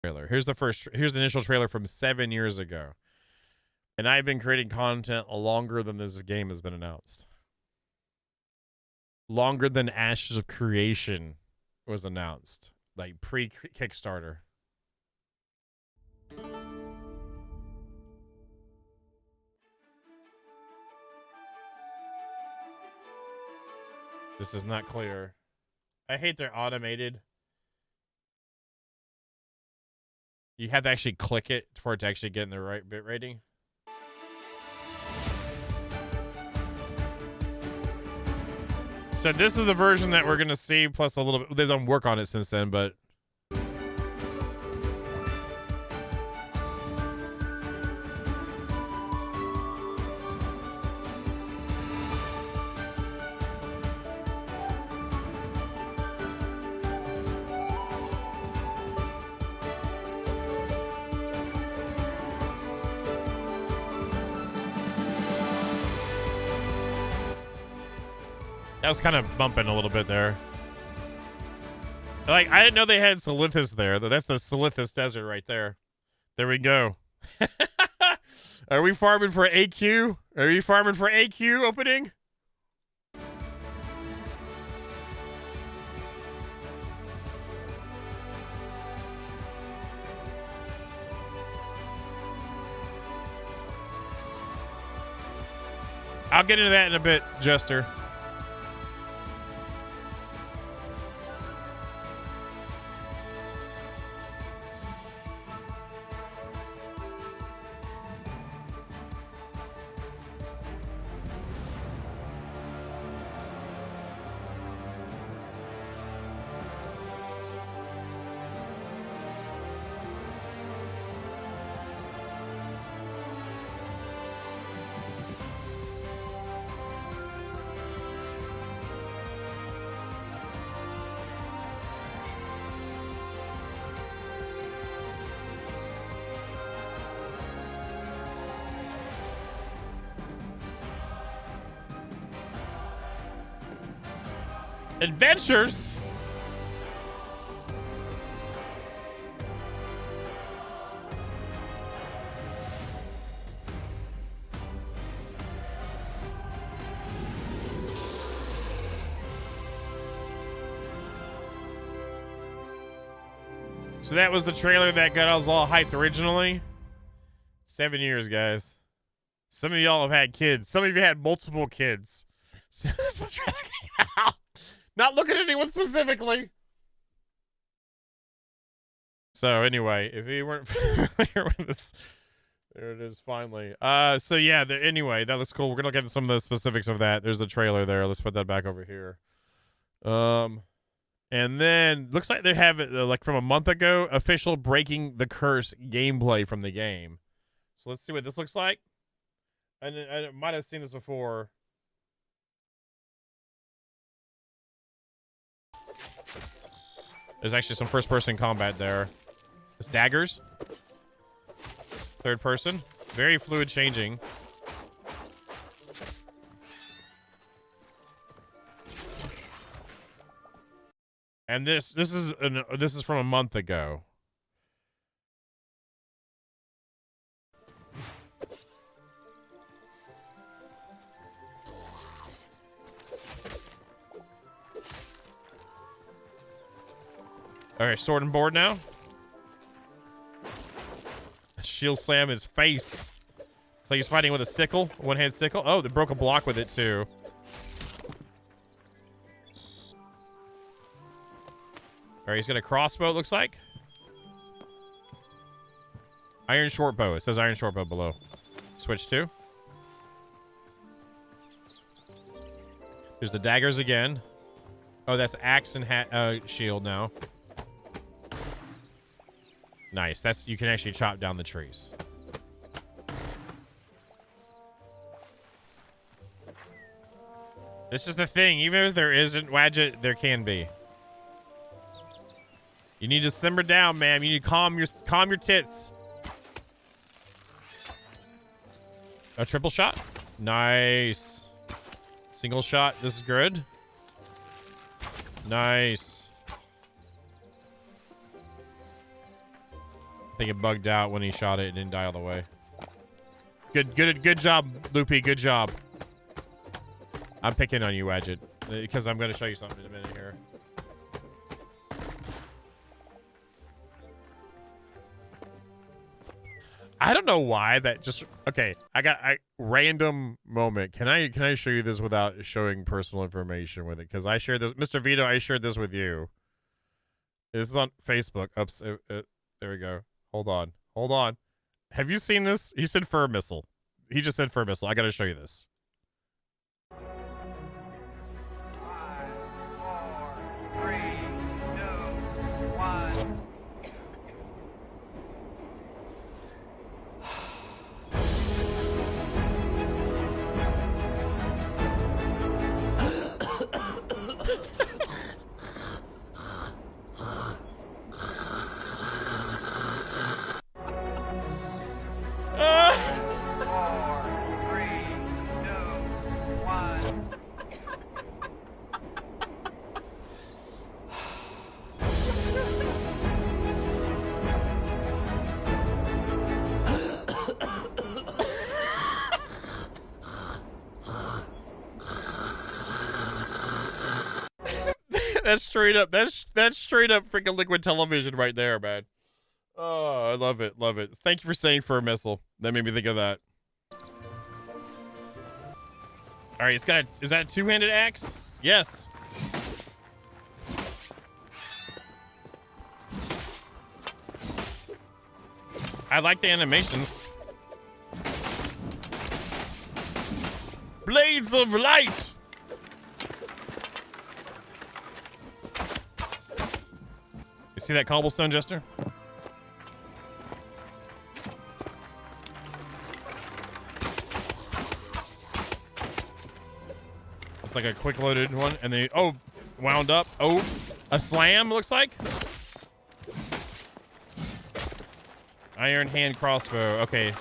trailer. Here's the initial trailer from 7 years ago. And I've been creating content longer than this game has been announced. Longer than Ashes of Creation was announced. Like pre-Kickstarter. This is not clear. I hate they're automated. You have to actually click it for it to actually get in the right bit rating. So this is the version that we're going to see, plus a little bit. They've done work on it since then, but... That was kind of bumping a little bit there. Like, I didn't know they had Silithus there. That's the Silithus Desert right there. There we go. Are we farming for AQ? Are you farming for AQ opening? I'll get into that in a bit, Jester. Adventures? So that was the trailer that got us all hyped originally. 7 years, guys. Some of y'all have had kids. Some of you had multiple kids. So the trailer came out. Not looking at anyone specifically. So anyway, if you weren't familiar with this, there it is finally. So yeah, anyway, that looks cool. We're gonna look at some of the specifics of that. There's a trailer there. Let's put that back over here. And then looks like they have it like from a month ago, official Breaking the Curse gameplay from the game. So let's see what this looks like. And I might have seen this before. There's actually some first-person combat there. It's daggers. Third person. Very fluid changing. And this is from a month ago. All right, sword and board now. Shield slam his face. So he's fighting with a sickle, one-hand sickle. Oh, they broke a block with it too. All right, he's got a crossbow, it looks like. Iron short bow. It says iron short bow below. Switch to. There's the daggers again. Oh, that's axe and shield now. Nice. You can actually chop down the trees. This is the thing. Even if there isn't Wadget, there can be. You need to simmer down, man. You need to calm your tits. A triple shot. Nice. Single shot. This is good. Nice. think it bugged out when he shot it and didn't die all the way. Good job, Loopy. Good job. I'm picking on you, Wadget, because I'm going to show you something in a minute here. I don't know why that just okay. I got a random moment. Can I show you this without showing personal information with it? Because I shared this, Mr. Vito. I shared this with you. This is on Facebook. Oops. There we go. Hold on. Have you seen this? He said fur missile. He just said fur missile. I got to show you this. 5, 4, 3, 2, 1. That's straight up. That's straight up freaking Liquid Television right there, man. Oh, I love it. Love it. Thank you for saying for a missile. That made me think of that. All right, it's got is that a two-handed axe? Yes. I like the animations. Blades of light. You see that cobblestone, Jester? It's like a quick loaded one, and they wound up. Oh, a slam looks like. Iron hand crossbow. Okay.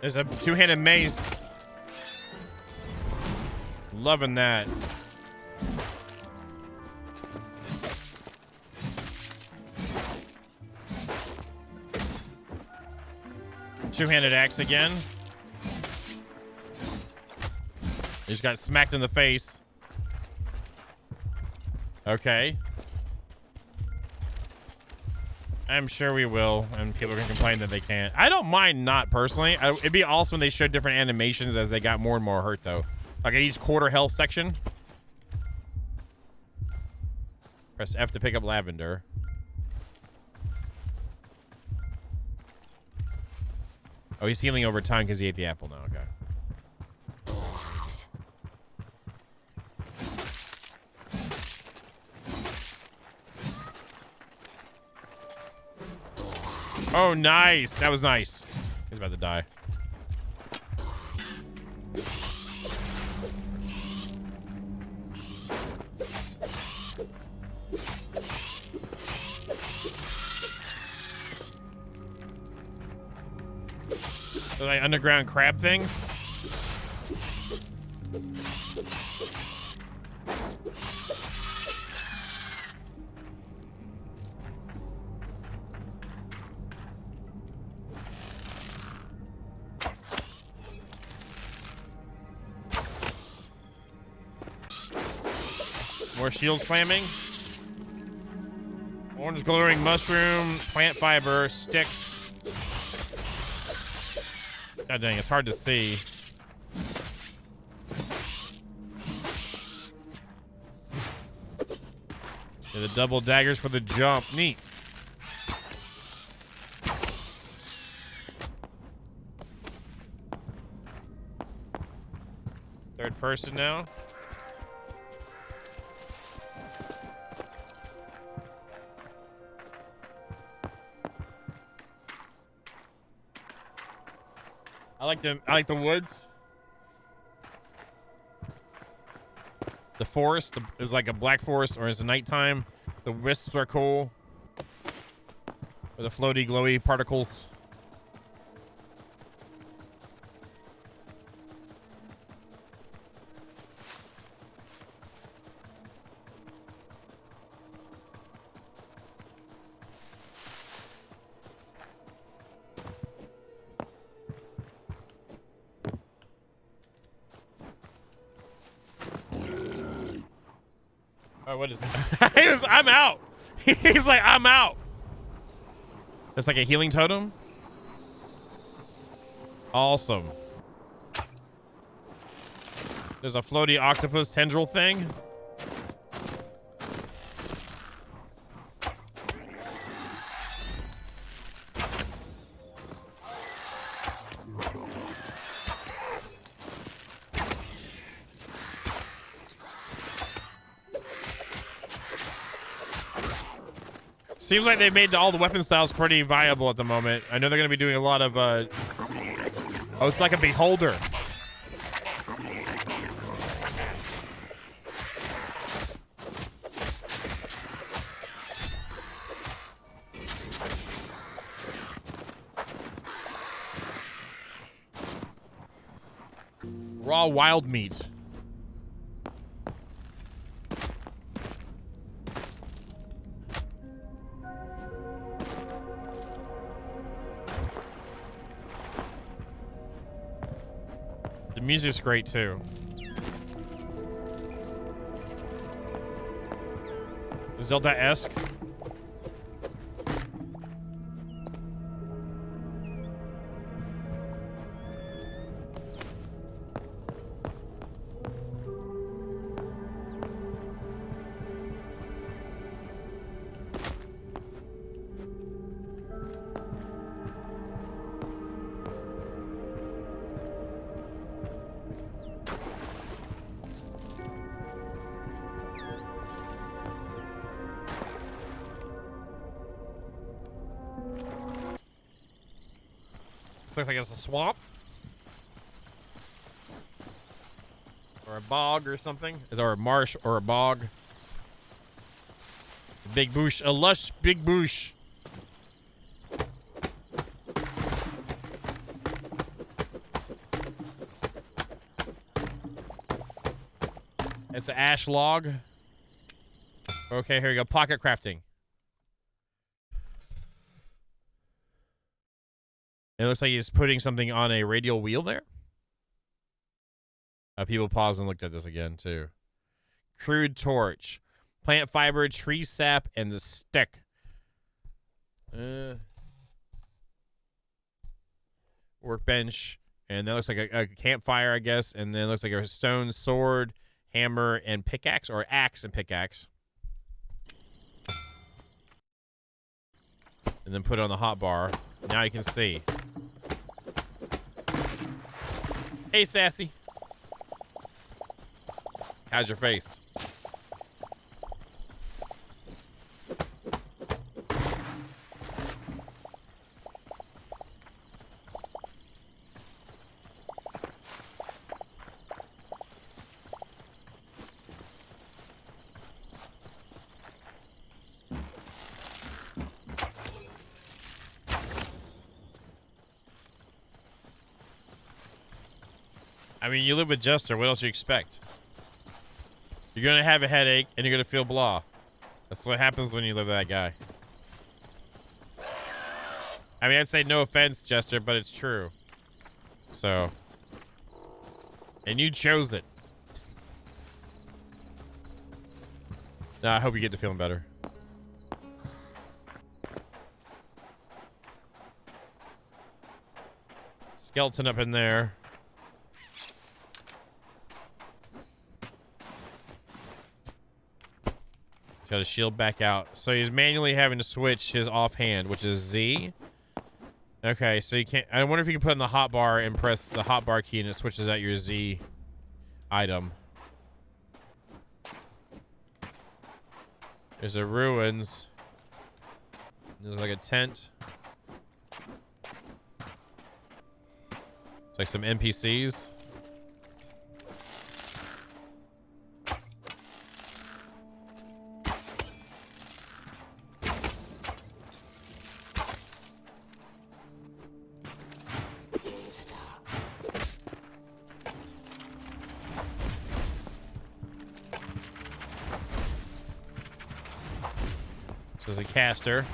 There's a two-handed mace. Loving that. Two-handed axe again. He just got smacked in the face. Okay. I'm sure we will, and people can complain that they can't. I don't mind not personally. It'd be awesome when they showed different animations as they got more and more hurt, though. Like at each quarter health section. Press F to pick up lavender. Oh, he's healing over time because he ate the apple now. Okay. Oh, nice. That was nice. He's about to die. They're like underground crab things. More shield slamming. Orange glowing mushroom, plant fiber, sticks. God dang, it's hard to see. Yeah, the double daggers for the jump. Neat. Third person now. I like them. I like the woods. The forest is like a black forest, or it's nighttime. The wisps are cool. Or the floaty, glowy particles. Oh, what is that? I'm out. He's like, I'm out. It's like a healing totem. Awesome. There's a floaty octopus tendril thing. Seems like they made all the weapon styles pretty viable at the moment. I know they're going to be doing a lot of, oh, it's like a beholder. Raw wild meat. The music's great too. Zelda-esque. This looks like it's a swamp. Or a bog or something. Or a marsh or a bog. A big bush. A lush big bush. It's an ash log. Okay, here we go. Pocket crafting. It looks like he's putting something on a radial wheel there. People paused and looked at this again, too. Crude torch. Plant fiber, tree sap, and the stick. Workbench. And that looks like a campfire, I guess. And then it looks like a stone sword, hammer, and pickaxe. Or axe and pickaxe. And then put it on the hotbar. Now you can see. Hey, Sassy. How's your face? I mean, you live with Jester. What else do you expect? You're going to have a headache, and you're going to feel blah. That's what happens when you live with that guy. I mean, I'd say no offense, Jester, but it's true. So. And you chose it. I hope you get to feeling better. Skeleton up in there. Got his shield back out. So he's manually having to switch his offhand, which is Z. Okay, so you can't... I wonder if you can put in the hotbar and press the hotbar key and it switches out your Z item. There's a ruins. There's like a tent. It's like some NPCs. This is a caster.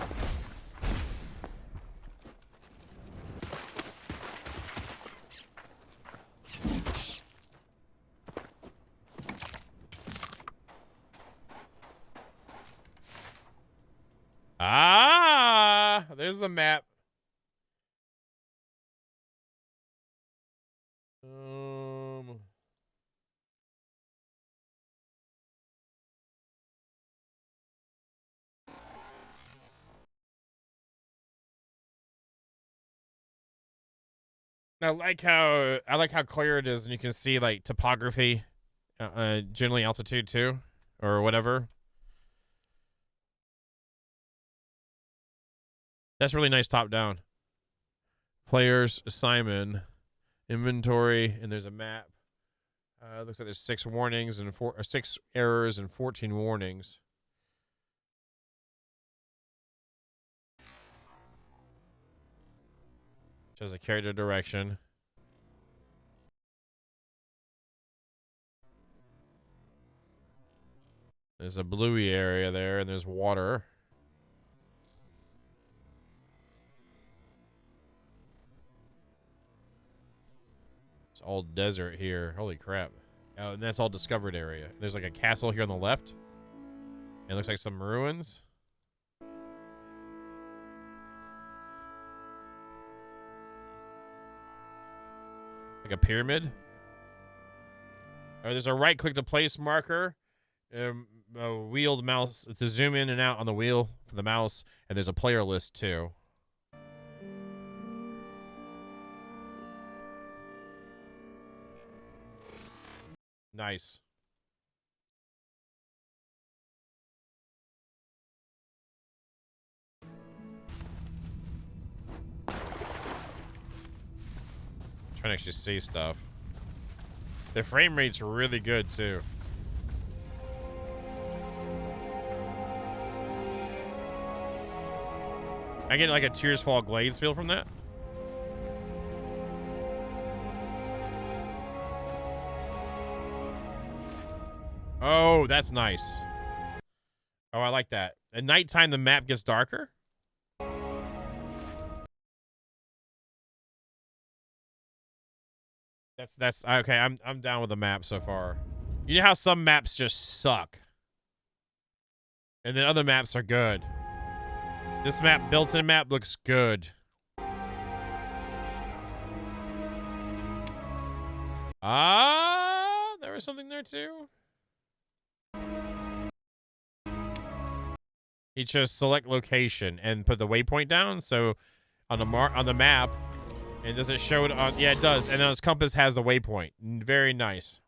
Ah, there's the map. I like how clear it is, and you can see like topography, generally altitude too, or whatever. That's really nice top down. Players, Simon, inventory, and there's a map. Looks like there's 6 warnings and 6 errors and 14 warnings. Shows a character direction. There's a bluey area there, and there's water. It's all desert here. Holy crap. Oh, and that's all discovered area. There's like a castle here on the left. It looks like some ruins. Like a pyramid. Oh, there's a right click to place marker. A wheeled mouse to zoom in and out on the wheel for the mouse. And there's a player list too. Nice. Trying to actually see stuff. The frame rate's really good too. I get like a Tears Fall Glades feel from that. Oh, that's nice. Oh, I like that. At nighttime, the map gets darker. That's okay. I'm down with the map so far. You know how some maps just suck, and then other maps are good. This map, built-in map, looks good. Ah, there was something there too. He chose select location and put the waypoint down. So on the map, and does it show it on? Yeah, it does. And then his compass has the waypoint. Very nice.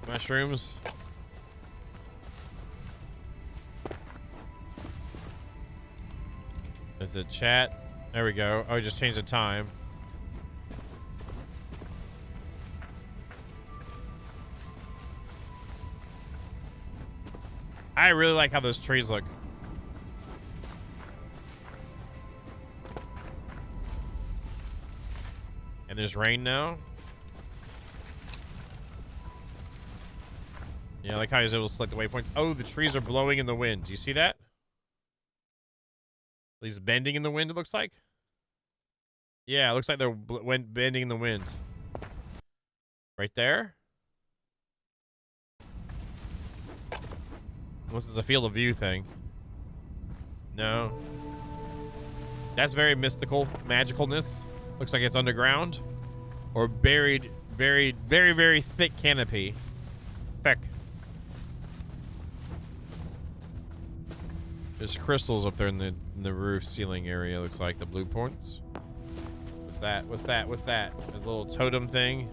Mushrooms. Is it chat? There we go. Oh, I just changed the time. I really like how those trees look. And there's rain now. Yeah, I like how he's able to select the waypoints. Oh, the trees are blowing in the wind. Do you see that? He's bending in the wind, it looks like. Yeah, it looks like they're bending in the wind. Right there. This is a field of view thing. No. That's very mystical magicalness. Looks like it's underground. Or buried, very, very, very thick canopy. Thick. There's crystals up there in the roof ceiling area. Looks like the blue points. What's that? What's that? What's that? There's a little totem thing.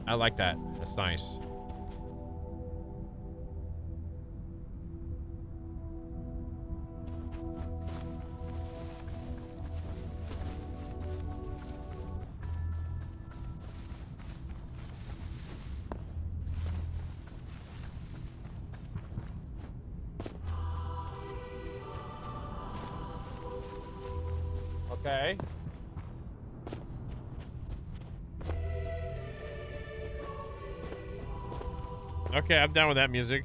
I like that. That's nice. Okay. Okay, I'm down with that music.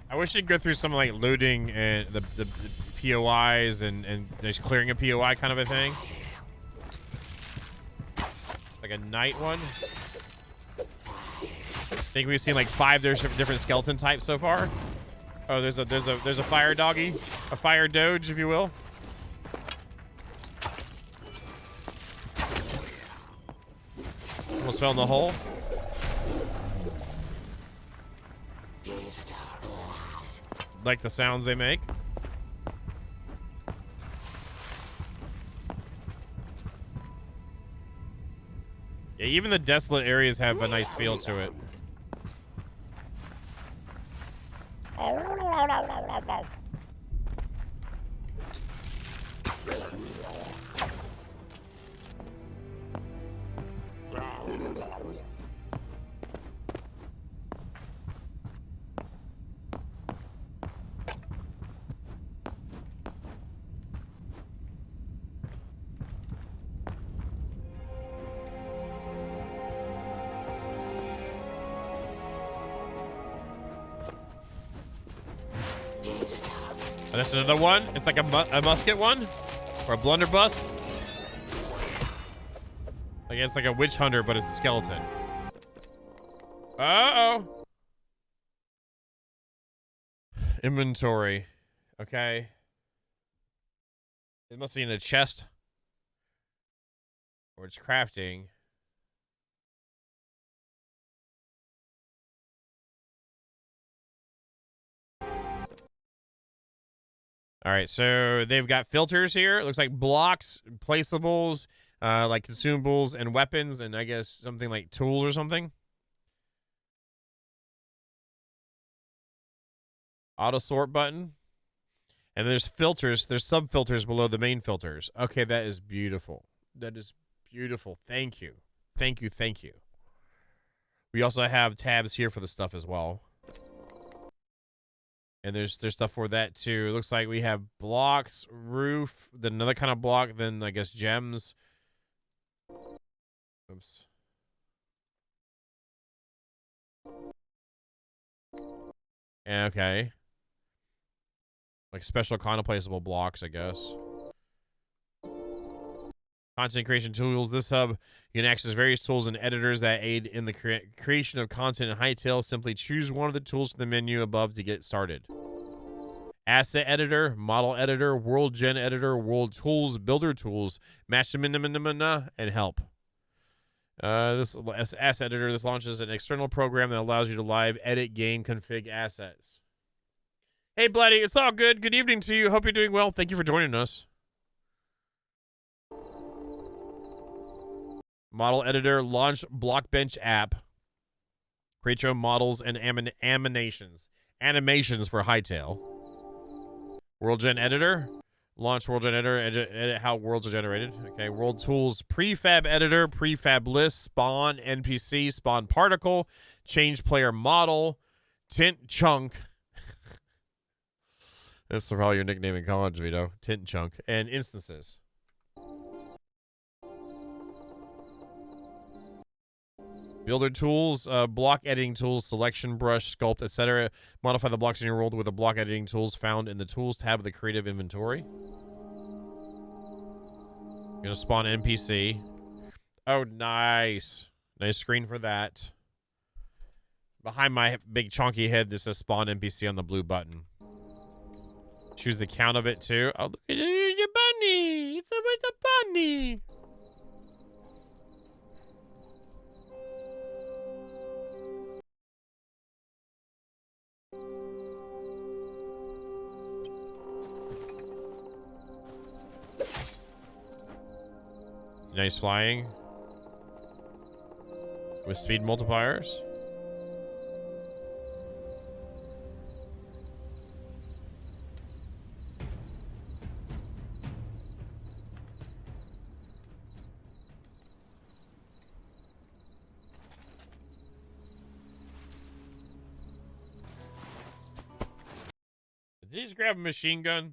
I wish you'd go through some like looting and the POIs and just clearing a POI kind of a thing. Like a night one. I think we've seen like 5 different skeleton types so far. Oh, there's a fire doggy, a fire doge, if you will. Almost fell in the hole. Like the sounds they make. Yeah, even the desolate areas have a nice feel to it. Oh, that's another one. It's like a musket one, or a blunderbuss. Like it's like a witch hunter, but it's a skeleton. Uh-oh. Inventory. Okay. It must be in a chest. Or it's crafting. All right, so they've got filters here. It looks like blocks, placeables, like consumables and weapons, and I guess something like tools or something. Auto sort button. And there's filters. There's sub filters below the main filters. Okay, that is beautiful. That is beautiful. Thank you. Thank you. Thank you. We also have tabs here for the stuff as well. And there's stuff for that too. It looks like we have blocks, roof, then another kind of block, then I guess gems. Oops. Okay. Like special contemplaceable blocks, I guess. Content creation tools. This hub, you can access various tools and editors that aid in the creation of content in Hytale. Simply choose one of the tools from the menu above to get started. Asset editor, model editor, world gen editor, world tools, builder tools, match them and help. This asset editor, this launches an external program that allows you to live edit game config assets. Hey, Bloody, it's all good. Good evening to you. Hope you're doing well. Thank you for joining us. Model editor, launch Blockbench app. Create your own models and animations for Hytale. World Gen Editor. Launch World Gen Editor. Edit how worlds are generated. Okay. World Tools. Prefab Editor. Prefab List. Spawn NPC. Spawn Particle. Change Player Model. Tint Chunk. That's probably your nickname in college, Vito. Tint Chunk. And instances. Builder tools, block editing tools, selection brush, sculpt, etc. Modify the blocks in your world with the block editing tools found in the tools tab of the creative inventory. You're gonna spawn NPC. Oh, nice. Nice screen for that. Behind my big chunky head, this says spawn NPC on the blue button. Choose the count of it too. Oh, look at your bunny. It's a bunny. Nice flying. With speed multipliers. Did he just grab a machine gun?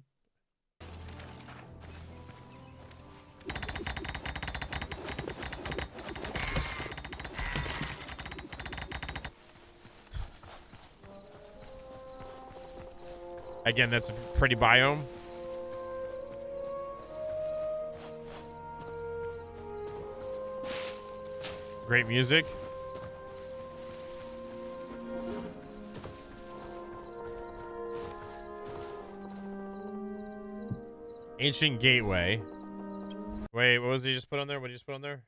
Again, that's a pretty biome. Great music. Ancient Gateway. Wait, what was he just put on there? What did he just put on there?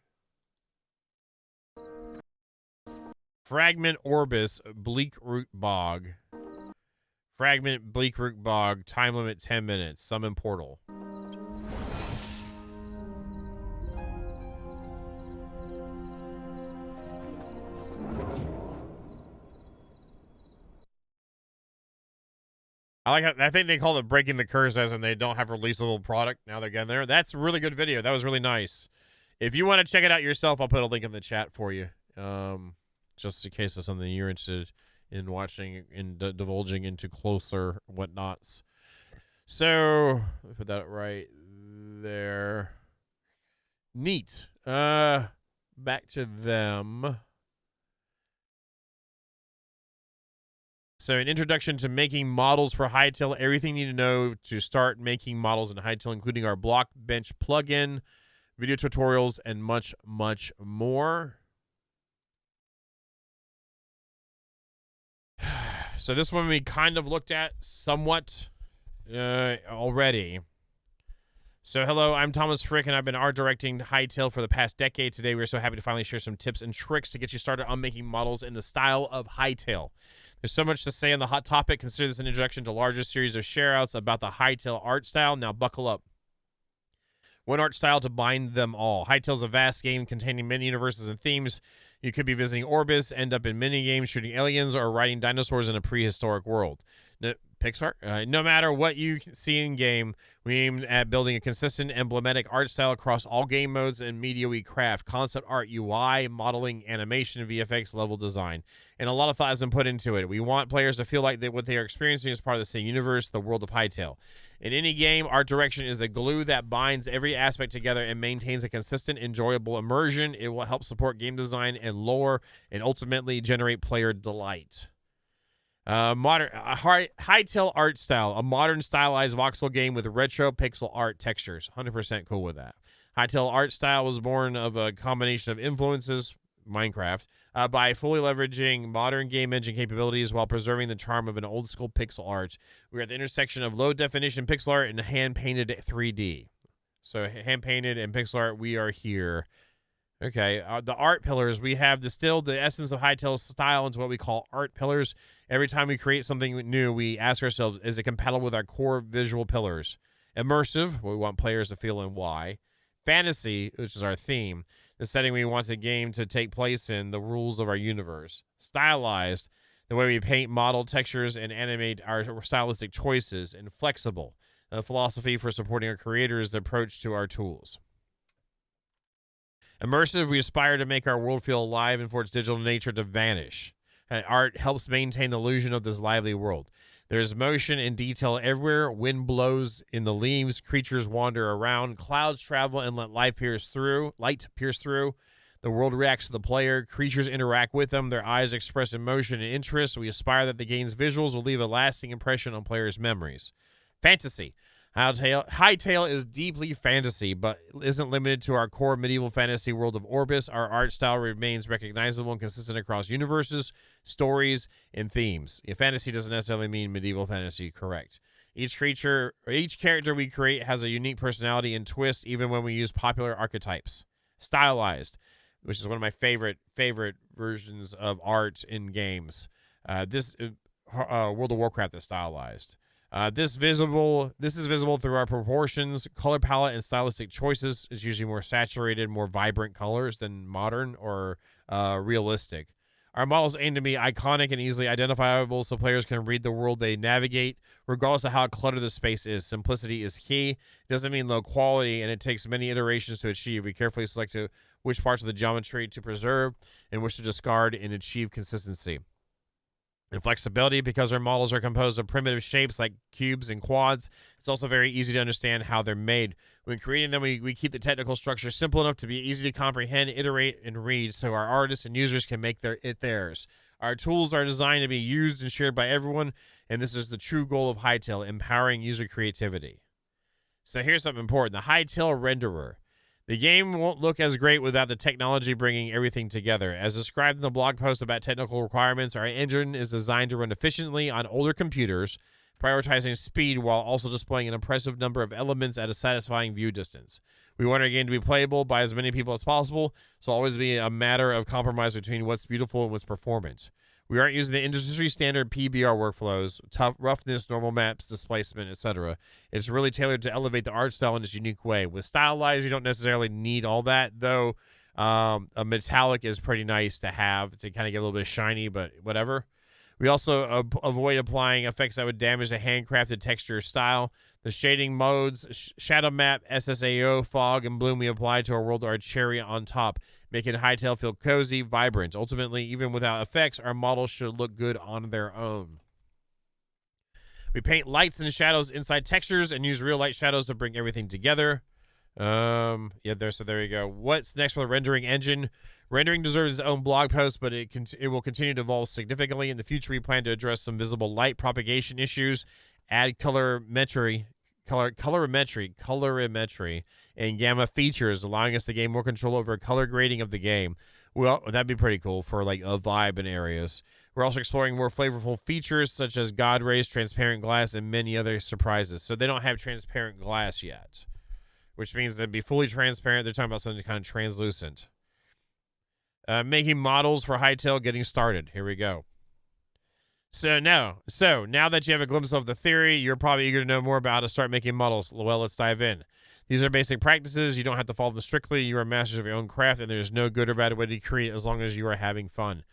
Fragment Orbis, Bleak Root Bog. Fragment Bleak Root Bog, time limit 10 minutes. Summon portal. I like how, I think they call it breaking the curse as in they don't have releasable product. Now they're getting there. That's a really good video. That was really nice. If you want to check it out yourself, I'll put a link in the chat for you. Just in case it's something you're interested in watching and divulging into closer whatnots. So put that right there. Neat. Back to them. So an introduction to making models for Hytale. Everything you need to know to start making models in Hytale, including our block bench plugin, video tutorials, and much, much more. So this one we kind of looked at somewhat already. So hello, I'm Thomas Frick, and I've been art directing Hytale for the past decade. Today we're so happy to finally share some tips and tricks to get you started on making models in the style of Hytale. There's so much to say on the hot topic. Consider this an introduction to a larger series of share-outs about the Hytale art style. Now buckle up. One art style to bind them all. Hytale's a vast game containing many universes and themes. You could be visiting Orbis, end up in mini-games, shooting aliens, or riding dinosaurs in a prehistoric world. Pixar? No matter what you see in-game, we aim at building a consistent, emblematic art style across all game modes and media we craft. Concept art, UI, modeling, animation, VFX, level design. And a lot of thought has been put into it. We want players to feel like that what they are experiencing is part of the same universe, the world of Hytale. In any game, art direction is the glue that binds every aspect together and maintains a consistent, enjoyable immersion. It will help support game design and lore and ultimately generate player delight. Hytale art style, a modern stylized voxel game with retro pixel art textures. 100% cool with that. Hytale art style was born of a combination of influences, Minecraft, by fully leveraging modern game engine capabilities while preserving the charm of an old school pixel art. We're at the intersection of low definition pixel art and hand painted 3D. So hand painted and pixel art, we are here. Okay, the art pillars, we have distilled the essence of Hytale's style into what we call art pillars. Every time we create something new, we ask ourselves, is it compatible with our core visual pillars? Immersive, what we want players to feel and why. Fantasy, which is our theme, the setting we want the game to take place in, the rules of our universe. Stylized, the way we paint, model textures, and animate our stylistic choices. And flexible, a philosophy for supporting our creators, the approach to our tools. Immersive, we aspire to make our world feel alive and for its digital nature to vanish. And art helps maintain the illusion of this lively world. There's motion and detail everywhere. Wind blows in the leaves. Creatures wander around. Clouds travel and let light pierce through. The world reacts to the player. Creatures interact with them. Their eyes express emotion and interest. We aspire that the game's visuals will leave a lasting impression on players' memories. Fantasy. Hytale is deeply fantasy, but isn't limited to our core medieval fantasy world of Orbis. Our art style remains recognizable and consistent across universes, stories, and themes. Fantasy doesn't necessarily mean medieval fantasy, correct? Each character we create has a unique personality and twist, even when we use popular archetypes. Stylized, which is one of my favorite versions of art in games. This World of Warcraft is stylized. This is visible through our proportions, color palette, and stylistic choices. It's usually more saturated, more vibrant colors than modern or realistic. Our models aim to be iconic and easily identifiable so players can read the world they navigate, regardless of how cluttered the space is. Simplicity is key. It doesn't mean low quality, and it takes many iterations to achieve. We carefully select which parts of the geometry to preserve and which to discard and achieve consistency. And flexibility, because our models are composed of primitive shapes like cubes and quads, it's also very easy to understand how they're made. When creating them, we keep the technical structure simple enough to be easy to comprehend, iterate, and read so our artists and users can make it theirs. Our tools are designed to be used and shared by everyone, and this is the true goal of Hytale, empowering user creativity. So here's something important. The Hytale renderer. The game won't look as great without the technology bringing everything together. As described in the blog post about technical requirements, our engine is designed to run efficiently on older computers, prioritizing speed while also displaying an impressive number of elements at a satisfying view distance. We want our game to be playable by as many people as possible, so it'll always be a matter of compromise between what's beautiful and what's performant. We aren't using the industry standard PBR workflows, tough roughness, normal maps, displacement, etc. It's really tailored to elevate the art style in its unique way. With stylized, you don't necessarily need all that, though. A metallic is pretty nice to have to kind of get a little bit shiny, but whatever. We also avoid applying effects that would damage the handcrafted texture style. The shading modes, shadow map, SSAO, fog, and bloom we apply to our world are cherry on top, making Hytale feel cozy, vibrant. Ultimately, even without effects, our models should look good on their own. We paint lights and shadows inside textures and use real light shadows to bring everything together. So there you go. What's next for the rendering engine? Rendering deserves its own blog post, but it will continue to evolve significantly. In the future, we plan to address some visible light propagation issues, add colorimetry, and gamma features, allowing us to gain more control over color grading of the game. Well, that'd be pretty cool for like a vibe in areas. We're also exploring more flavorful features such as God rays, transparent glass, and many other surprises. So they don't have transparent glass yet, which means it'd be fully transparent. They're talking about something kind of translucent. Making models for Hytale, getting started. Here we go. So now that you have a glimpse of the theory, you're probably eager to know more about how to start making models. Well, let's dive in. These are basic practices. You don't have to follow them strictly. You are masters of your own craft, and there's no good or bad way to create as long as you are having fun.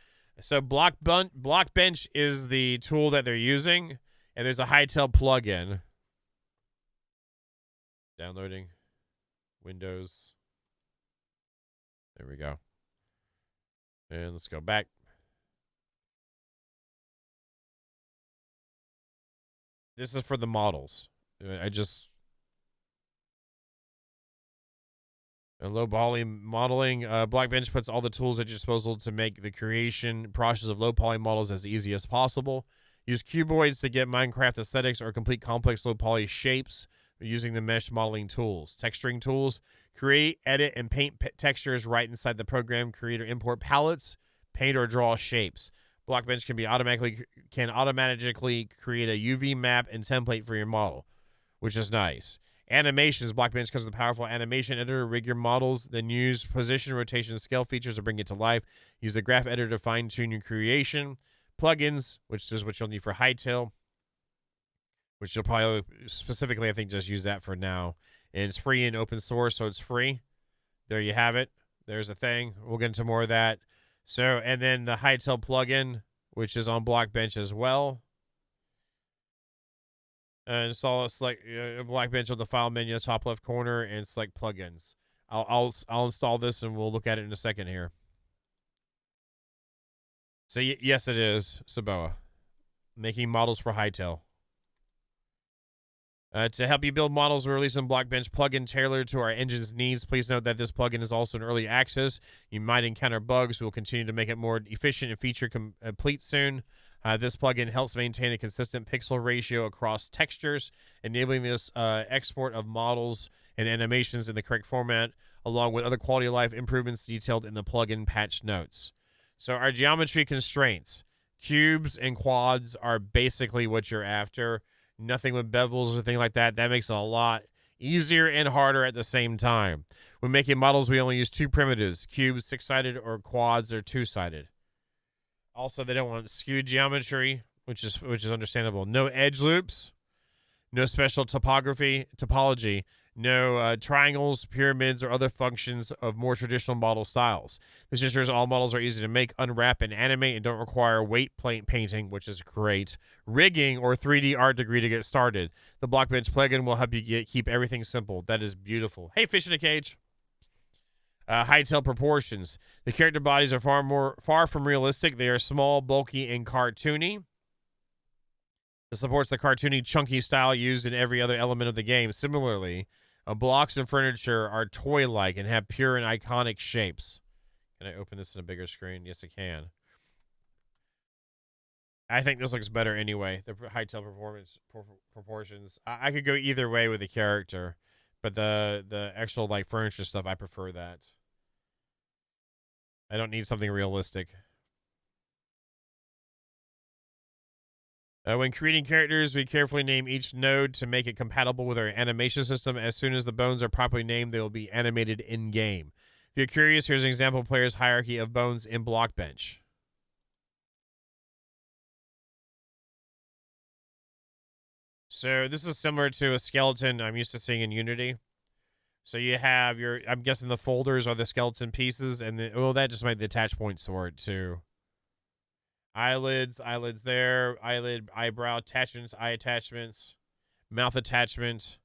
So Blockbench is the tool that they're using, and there's a Hytale plugin. Downloading. Windows. There we go. And let's go back. This is for the models. Low poly modeling. Blockbench puts all the tools at your disposal to make the creation process of low poly models as easy as possible. Use cuboids to get Minecraft aesthetics or complete complex low poly shapes using the mesh modeling tools. Texturing tools. Create, edit, and paint textures right inside the program. Create or import palettes, paint or draw shapes. Blockbench can automatically create a UV map and template for your model, which is nice. Animations. Blockbench comes with a powerful animation editor. Rig your models, then use position, rotation, scale features to bring it to life. Use the graph editor to fine-tune your creation. Plugins, which is what you'll need for Hytale, which you'll probably specifically, I think, just use that for now. And it's free and open source, so it's free. There you have it. There's a thing. We'll get into more of that. So, and then the Hytale plugin, which is on Blockbench as well. Select Blockbench on the file menu, top left corner, and select plugins. I'll install this, and we'll look at it in a second here. So yes, it is Saboa making models for Hytale. To help you build models, we're releasing Blockbench plugin tailored to our engine's needs. Please note that this plugin is also in early access. You might encounter bugs. We'll continue to make it more efficient and feature complete soon. This plugin helps maintain a consistent pixel ratio across textures, enabling this export of models and animations in the correct format, along with other quality of life improvements detailed in the plugin patch notes. So our geometry constraints. Cubes and quads are basically what you're after. Nothing with bevels or anything like that. That makes it a lot easier and harder at the same time. When making models, we only use two primitives, cubes, 6-sided, or quads, or 2-sided. Also, they don't want skewed geometry, which is understandable. No edge loops, no special topology, no triangles, pyramids, or other functions of more traditional model styles. This ensures all models are easy to make, unwrap, and animate, and don't require weight painting, which is great. Rigging or 3D art degree to get started. The Blockbench plugin will help you keep everything simple. That is beautiful. Hey, fish in a cage. Hytale proportions. The character bodies are far from realistic. They are small, bulky, and cartoony. This supports the cartoony, chunky style used in every other element of the game. Similarly, blocks and furniture are toy-like and have pure and iconic shapes. Can I open this in a bigger screen? Yes, I can. I think this looks better anyway. The Hytale proportions. I could go either way with the character, but the actual like furniture stuff, I prefer that. I don't need something realistic. When creating characters, we carefully name each node to make it compatible with our animation system. As soon as the bones are properly named, they will be animated in-game. If you're curious, here's an example of player's hierarchy of bones in Blockbench. So this is similar to a skeleton I'm used to seeing in Unity. So you have your, I'm guessing the folders are the skeleton pieces, and that just made the attach points for it too. Eyelids there, eyebrow attachments, eye attachments, mouth attachment,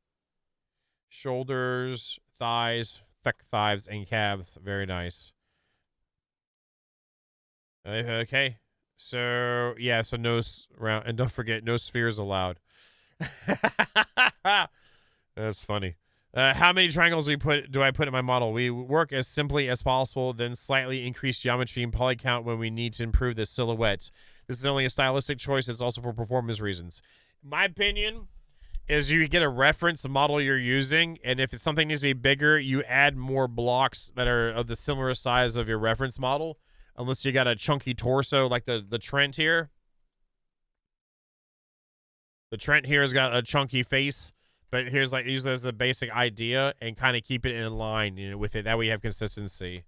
shoulders, thighs, thick thighs, and calves. Very nice. Okay. So, yeah, so no round, and don't forget, no spheres allowed. That's funny. How many triangles do I put in my model? We work as simply as possible, then slightly increase geometry and poly count when we need to improve the silhouette. This is only a stylistic choice. It's also for performance reasons. My opinion is you get a reference model you're using, and if something needs to be bigger, you add more blocks that are of the similar size of your reference model, unless you got a chunky torso like the Trent here. The Trent here has got a chunky face. But here's like use it as a basic idea and kind of keep it in line, with it. That way you have consistency.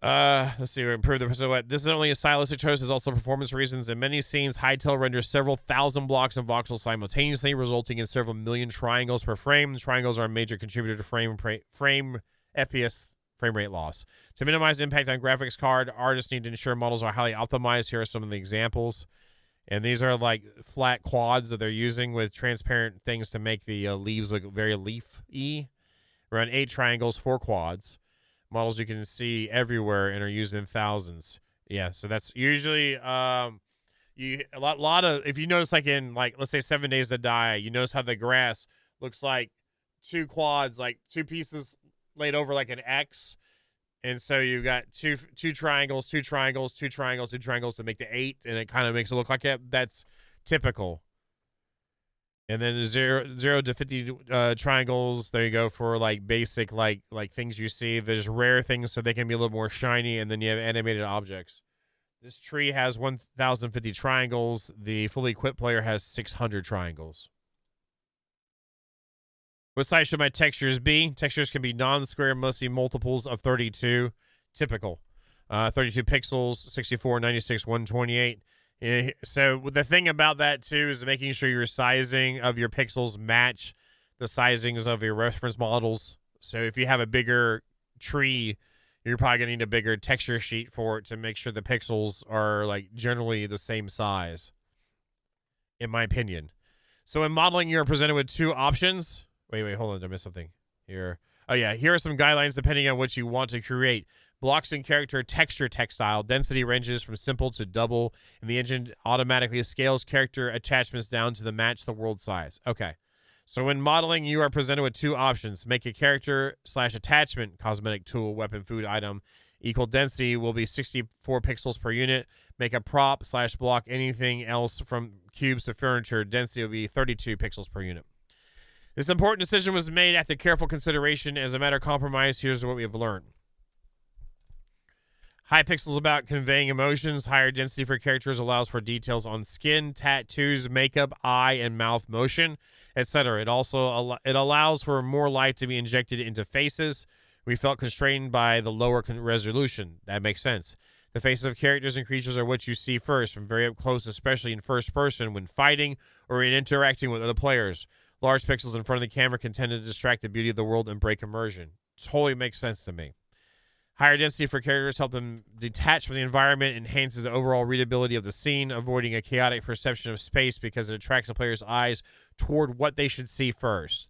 Let's see. Improve the silhouette. This is only a stylistic choice. It's also performance reasons. In many scenes, Hytale renders several thousand blocks of voxels simultaneously, resulting in several million triangles per frame. Triangles are a major contributor to frame FPS frame rate loss. To minimize impact on graphics card, artists need to ensure models are highly optimized. Here are some of the examples. And these are like flat quads that they're using with transparent things to make the leaves look very leaf-y. Around 8 triangles, 4 quads. Models you can see everywhere and are used in thousands. Yeah, so that's usually a lot of, if you notice like in like let's say 7 Days to Die, you notice how the grass looks like 2 quads, like 2 pieces laid over like an X. And so you got two triangles, 2 triangles, 2 triangles, 2 triangles to make the 8, and it kind of makes it look like it. That's typical. And then 0 to 50 triangles. There you go for like basic like things you see. There's rare things so they can be a little more shiny, and then you have animated objects. This tree has 1,050 triangles. The fully equipped player has 600 triangles. What size should my textures be? Textures can be non-square, must be multiples of 32. Typical. 32 pixels, 64, 96, 128. So the thing about that, too, is making sure your sizing of your pixels match the sizings of your reference models. So if you have a bigger tree, you're probably going to need a bigger texture sheet for it to make sure the pixels are like generally the same size, in my opinion. So in modeling, you're presented with 2 options. Wait, hold on. Did I miss something here? Oh, yeah. Here are some guidelines depending on what you want to create. Blocks in character texture textile. Density ranges from simple to double, and the engine automatically scales character attachments down to match the world size. Okay. So when modeling, you are presented with two options. Make a character/attachment cosmetic tool, weapon, food, item. Equal density will be 64 pixels per unit. Make a prop/block anything else from cubes to furniture. Density will be 32 pixels per unit. This important decision was made after careful consideration. As a matter of compromise, here's what we have learned. High pixels about conveying emotions. Higher density for characters allows for details on skin, tattoos, makeup, eye, and mouth motion, etc. It also allows for more light to be injected into faces. We felt constrained by the lower resolution. That makes sense. The faces of characters and creatures are what you see first, from very up close, especially in first person when fighting or in interacting with other players. Large pixels in front of the camera can tend to distract the beauty of the world and break immersion. Totally makes sense to me. Higher density for characters help them detach from the environment, enhances the overall readability of the scene, avoiding a chaotic perception of space because it attracts the player's eyes toward what they should see first.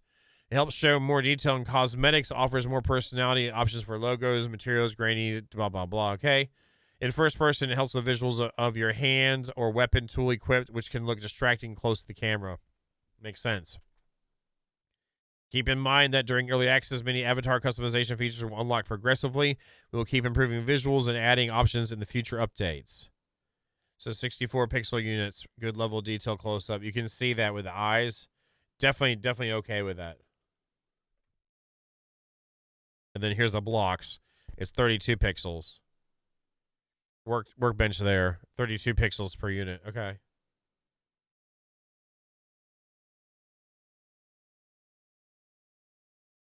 It helps show more detail in cosmetics, offers more personality, options for logos, materials, grainy, blah, blah, blah, okay? In first person, it helps with visuals of your hands or weapon tool equipped, which can look distracting close to the camera. Makes sense. Keep in mind that during early access, many avatar customization features will unlock progressively. We will keep improving visuals and adding options in the future updates. So 64 pixel units, good level of detail close up. You can see that with the eyes. Definitely okay with that. And then here's the blocks. It's 32 pixels. Workbench there. 32 pixels per unit. Okay.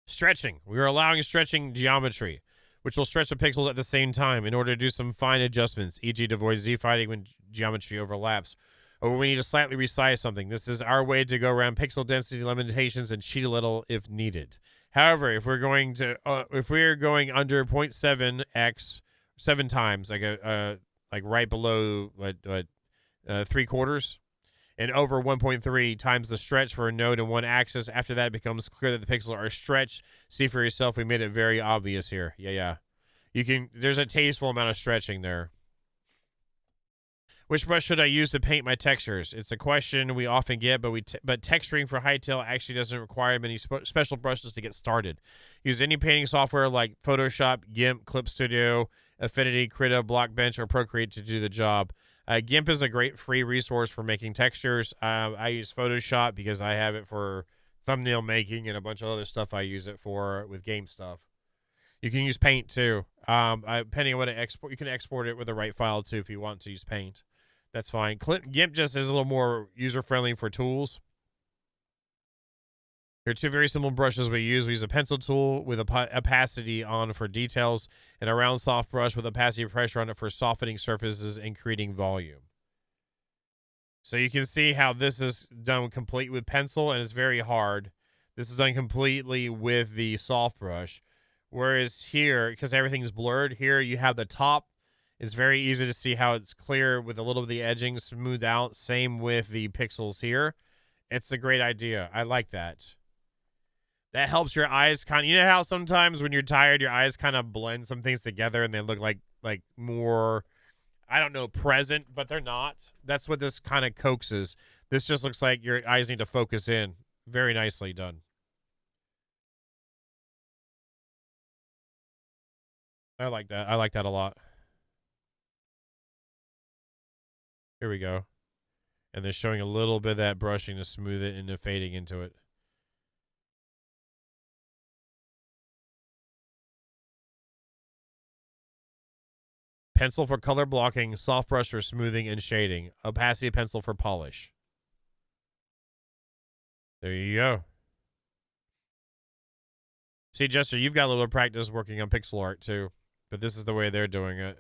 Stretching. We are allowing stretching geometry, which will stretch the pixels at the same time in order to do some fine adjustments, e.g. to avoid Z-fighting when geometry overlaps, or when we need to slightly resize something. This is our way to go around pixel density limitations and cheat a little if needed. However, if we're going under 0.7x 7 times, like right below what 3/4, and over 1.3 times the stretch for a node in one axis. After that, it becomes clear that the pixels are stretched. See for yourself. We made it very obvious here. Yeah. There's a tasteful amount of stretching there. Which brush should I use to paint my textures? It's a question we often get, but texturing for Hytale actually doesn't require many special brushes to get started. Use any painting software like Photoshop, GIMP, Clip Studio, Affinity, Krita, Blockbench, or Procreate to do the job. GIMP is a great free resource for making textures. I use Photoshop because I have it for thumbnail making and a bunch of other stuff I use it for with game stuff. You can use Paint too. Depending on what to export, you can export it with the right file too if you want to use Paint. That's fine. GIMP just is a little more user-friendly for tools. Here are two very simple brushes we use. We use a pencil tool with opacity on for details and a round soft brush with opacity pressure on it for softening surfaces and creating volume. So you can see how this is done complete with pencil and it's very hard. This is done completely with the soft brush. Whereas here, because everything's blurred, here you have the top. It's very easy to see how it's clear with a little of the edging smoothed out. Same with the pixels here. It's a great idea. I like that. That helps your eyes kind of, you know how sometimes when you're tired, your eyes kind of blend some things together and they look like more, I don't know, present, but they're not. That's what this kind of coaxes. This just looks like your eyes need to focus in. Very nicely done. I like that. I like that a lot. Here we go. And they're showing a little bit of that brushing to smooth it and fading into it. Pencil for color blocking, soft brush for smoothing and shading, opacity pencil for polish. There you go. See, Jester, you've got a little practice working on pixel art too, but this is the way they're doing it.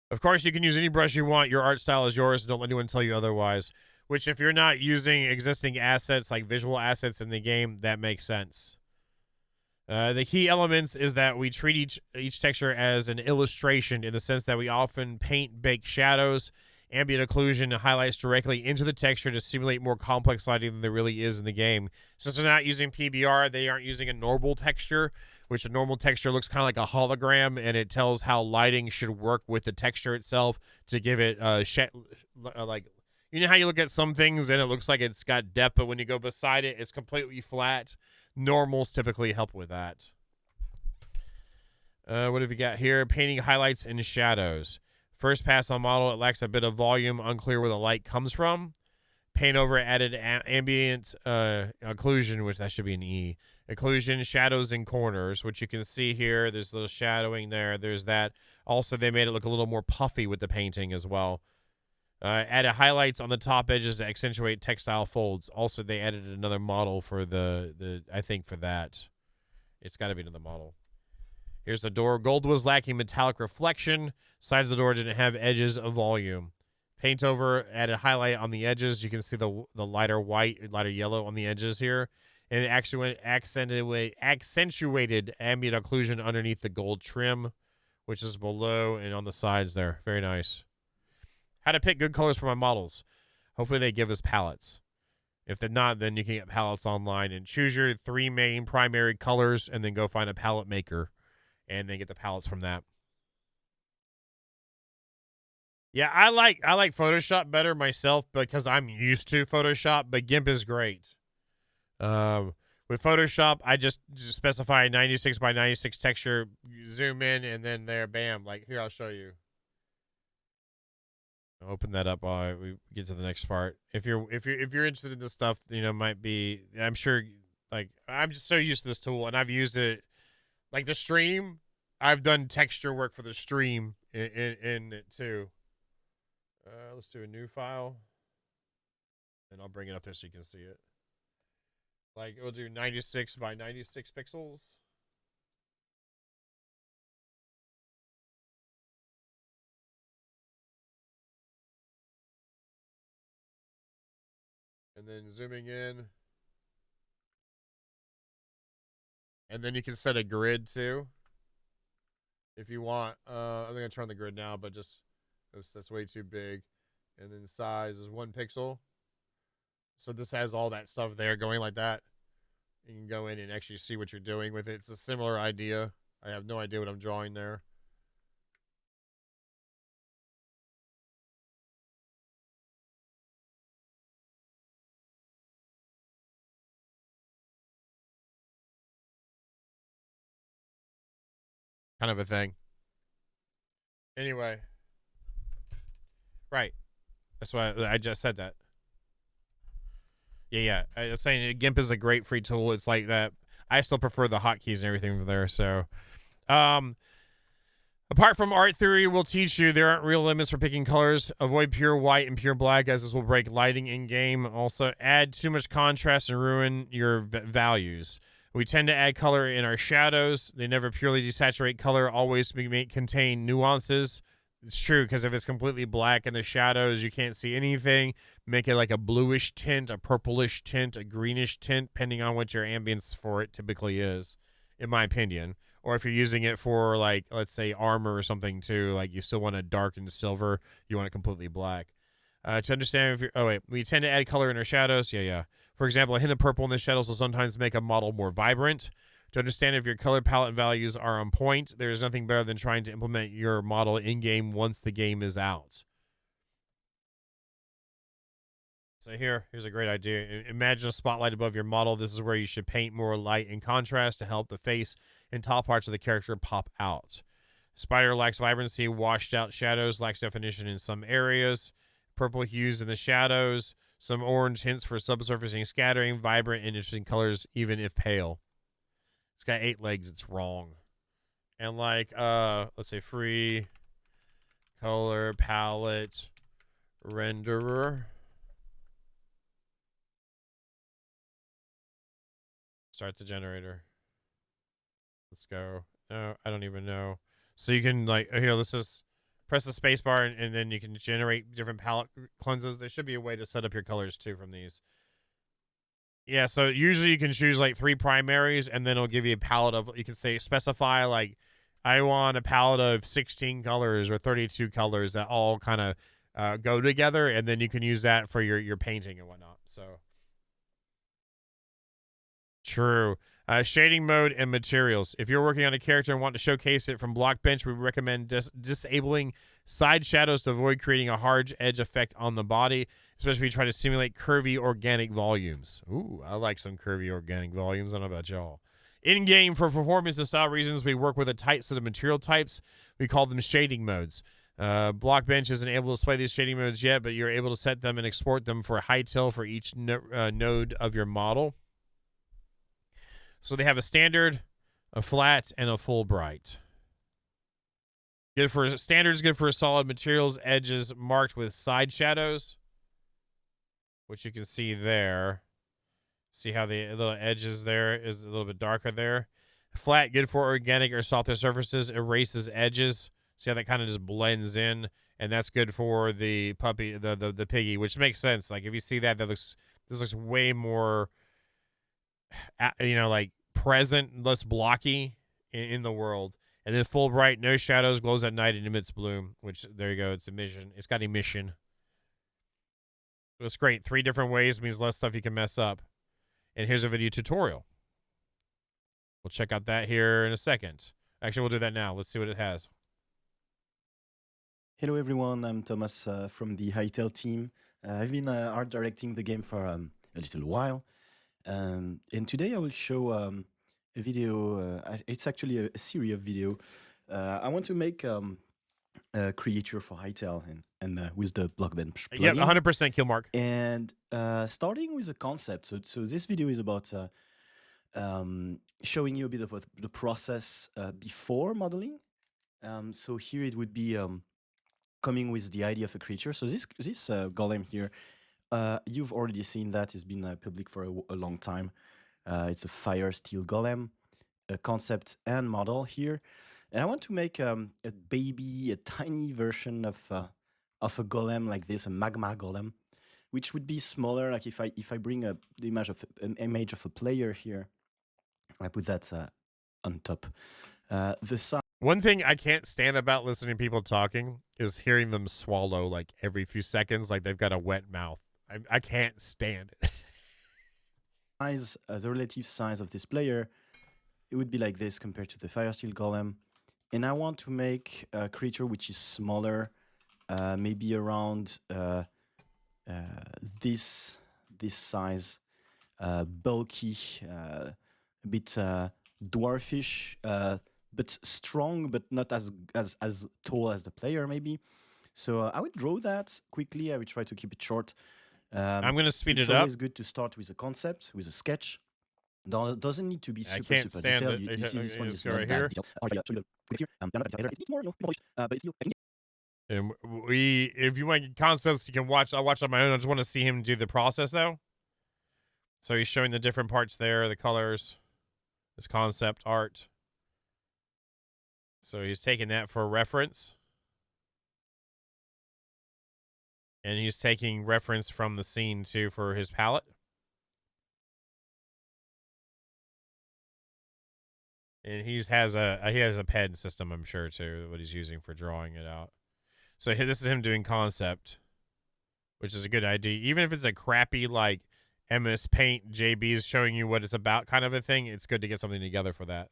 Of course, you can use any brush you want. Your art style is yours. Don't let anyone tell you otherwise. Which, if you're not using existing assets like visual assets in the game, that makes sense. The key elements is that we treat each texture as an illustration in the sense that we often paint, bake shadows, ambient occlusion highlights directly into the texture to simulate more complex lighting than there really is in the game. Since they're not using PBR, they aren't using a normal texture, which a normal texture looks kind of like a hologram, and it tells how lighting should work with the texture itself to give it like, you know how you look at some things and it looks like it's got depth, but when you go beside it, it's completely flat. Normals typically help with that. What have you got here? Painting highlights and shadows. First pass on model, it lacks a bit of volume, unclear where the light comes from. Paint over added ambient occlusion, which that should be an E. Occlusion, shadows in corners, which you can see here. There's a little shadowing there. There's that. Also, they made it look a little more puffy with the painting as well. Added highlights on the top edges to accentuate textile folds. Also, they added another model for the I think for that. It's got to be another model. Here's the door. Gold was lacking metallic reflection. Sides of the door didn't have edges of volume. Paint over, added highlight on the edges. You can see the lighter white, lighter yellow on the edges here. And it actually accentuated ambient occlusion underneath the gold trim, which is below and on the sides there. Very nice. How to pick good colors for my models. Hopefully they give us palettes. If they're not, then you can get palettes online and choose your 3 main primary colors and then go find a palette maker and then get the palettes from that. Yeah, I like Photoshop better myself because I'm used to Photoshop, but GIMP is great. With Photoshop, I just specify 96 by 96 texture, zoom in, and then there, bam. Like here, I'll show you. I'll open that up while we get to the next part. If you're interested in this stuff, might be. I'm sure. Like I'm just so used to this tool, and I've used it. Like the stream, I've done texture work for the stream in it too. Let's do a new file, and I'll bring it up there so you can see it. Like we'll do 96 by 96 pixels. And then zooming in. And then you can set a grid too. If you want. I'm going to turn the grid now, but just, oops, that's way too big. And then size is 1 pixel. So this has all that stuff there going like that. You can go in and actually see what you're doing with it. It's a similar idea. I have no idea what I'm drawing there. Kind of a thing. Anyway. Right. That's why I just said that. Yeah. I was saying GIMP is a great free tool. It's like that. I still prefer the hotkeys and everything from there. So, apart from art theory will teach you, there aren't real limits for picking colors. Avoid pure white and pure black, as this will break lighting in game. Also, add too much contrast and ruin your values. We tend to add color in our shadows. They never purely desaturate color, always contain nuances. It's true, because if it's completely black in the shadows, you can't see anything. Make it like a bluish tint, a purplish tint, a greenish tint, depending on what your ambience for it typically is, in my opinion. Or if you're using it for, like, let's say armor or something too, like you still want a dark and silver, you want it completely black. To understand if you're, we tend to add color in our shadows. Yeah. For example, a hint of purple in the shadows will sometimes make a model more vibrant. To understand if your color palette values are on point, there is nothing better than trying to implement your model in-game once the game is out. So here's a great idea. Imagine a spotlight above your model. This is where you should paint more light and contrast to help the face and top parts of the character pop out. Spider lacks vibrancy, washed out shadows, lacks definition in some areas. Purple hues in the shadows, some orange hints for subsurfacing scattering, vibrant and interesting colors, even if pale. It's got 8 legs, it's wrong. And like, let's say free color palette renderer. Start the generator. Let's go. No, I don't even know. So you can like, here, let's just press the space bar and then you can generate different palette cleanses. There should be a way to set up your colors too from these. Yeah, so usually you can choose like 3 primaries and then it'll give you a palette of, you can say, specify like, I want a palette of 16 colors or 32 colors that all kind of go together, and then you can use that for your painting and whatnot. So true. Shading mode and materials. If you're working on a character and want to showcase it from Blockbench, we recommend disabling side shadows to avoid creating a hard edge effect on the body, especially if you try to simulate curvy organic volumes. Ooh, I like some curvy organic volumes. I don't know about y'all. In-game, for performance and style reasons, we work with a tight set of material types. We call them shading modes. Blockbench isn't able to display these shading modes yet, but you're able to set them and export them for Hytale for each node of your model. So they have a standard, a flat, and a full bright. Good for standards, good for solid materials, edges marked with side shadows, which you can see there. See how the little edges there is a little bit darker there. Flat, good for organic or softer surfaces, erases edges. See how that kind of just blends in, and that's good for the puppy, the piggy, which makes sense. Like if you see that, this looks way more, like present, less blocky in the world. And then full bright, no shadows, glows at night, and emits bloom, which there you go. It's emission. It's got emission. So it's great. 3 different ways means less stuff you can mess up. And here's a video tutorial. We'll check out that here in a second. Actually, we'll do that now. Let's see what it has. Hello everyone, I'm Thomas from the Hytale team. I've been art directing the game for a little while. And today I will show a video, it's actually a series of video. I want to make a creature for Hytale and with the Blockbench plugin. Yeah, 100% kill mark. And starting with a concept. So this video is about showing you a bit of the process before modeling. So here it would be coming with the idea of a creature. So this golem here, you've already seen that. It's been public for a long time. It's a fire steel golem, a concept and model here. And I want to make a tiny version of a golem like this, a magma golem, which would be smaller. Like if I bring the image of an image of a player here, I put that on top. The size. One thing I can't stand about listening to people talking is hearing them swallow like every few seconds, like they've got a wet mouth. I can't stand it. The relative size of this player, it would be like this compared to the fire steel golem. And I want to make a creature which is smaller, maybe around this size, bulky, a bit dwarfish, but strong, but not as tall as the player maybe. So I would draw that quickly. I would try to keep it short. I'm going to speed it up. It's always good to start with a concept, with a sketch. Doesn't need to be super detailed. You see this one is not that detailed. And if you want concepts, you can watch. I watched on my own. I just want to see him do the process though. So he's showing the different parts there, the colors, this concept art. So he's taking that for reference. And he's taking reference from the scene too for his palette. And he has a pen system, I'm sure, too, what he's using for drawing it out. So this is him doing concept, which is a good idea. Even if it's a crappy, like, MS Paint, JB is showing you what it's about kind of a thing, it's good to get something together for that.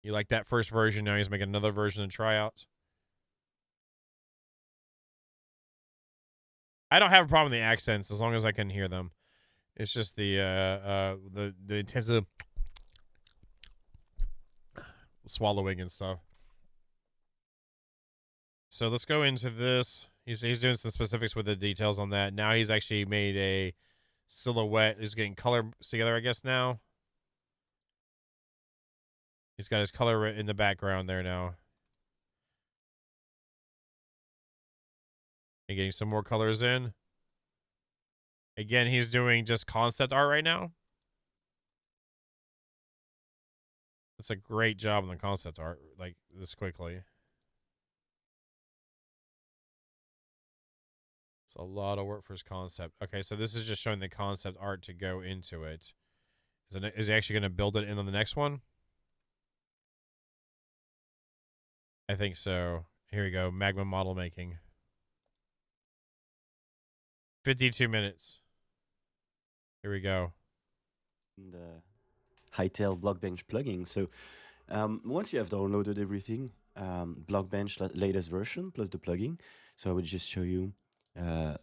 You like that first version, now he's making another version to try out. I don't have a problem with the accents as long as I can hear them. It's just the intensive swallowing and stuff. So let's go into this. He's doing some specifics with the details on that. Now he's actually made a silhouette. He's getting color together, I guess, now. He's got his color in the background there now. And getting some more colors in. Again, he's doing just concept art right now. That's a great job on the concept art, like this quickly. It's a lot of work for his concept. Okay, so this is just showing the concept art to go into it. Is he actually going to build it in on the next one? I think so. Here we go. Magma model making. 52 minutes. Here we go. The Hytale Blockbench plugin. So once you have downloaded everything, Blockbench latest version plus the plugin. So I will just show you. I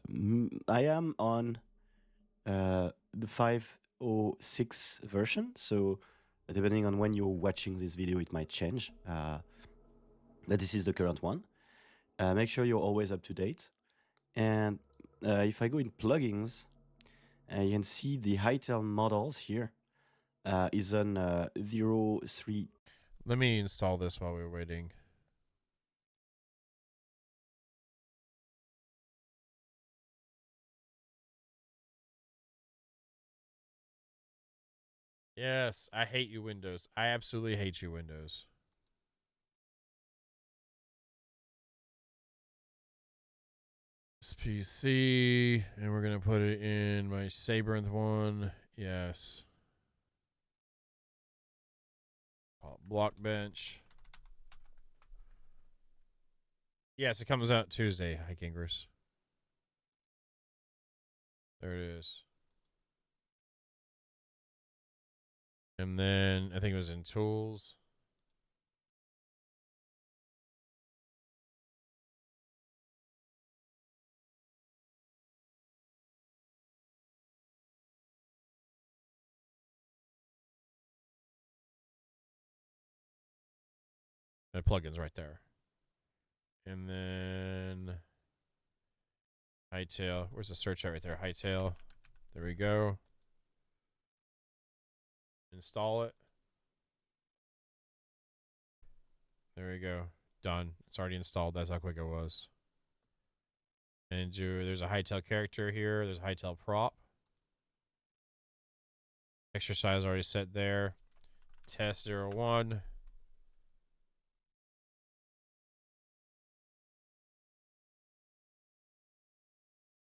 am on the 5.06 version. So depending on when you're watching this video, it might change. But this is the current one. Make sure you're always up to date. And if I go in plugins, you can see the Hytale models here is on 0.3. Let me install this while we're waiting. Yes, I hate you, Windows. I absolutely hate you, Windows. This PC, and we're going to put it in my Sabrinth one. Yes. Blockbench. Yes, it comes out Tuesday. Hi, Kingers. There it is. And then I think it was in tools. The plugin's right there. And then Hytale. Where's the search at right there? Hytale. There we go. Install it. There we go. Done. It's already installed. That's how quick it was. And there's a Hytale character here. There's a Hytale prop. Exercise already set there. Test 01.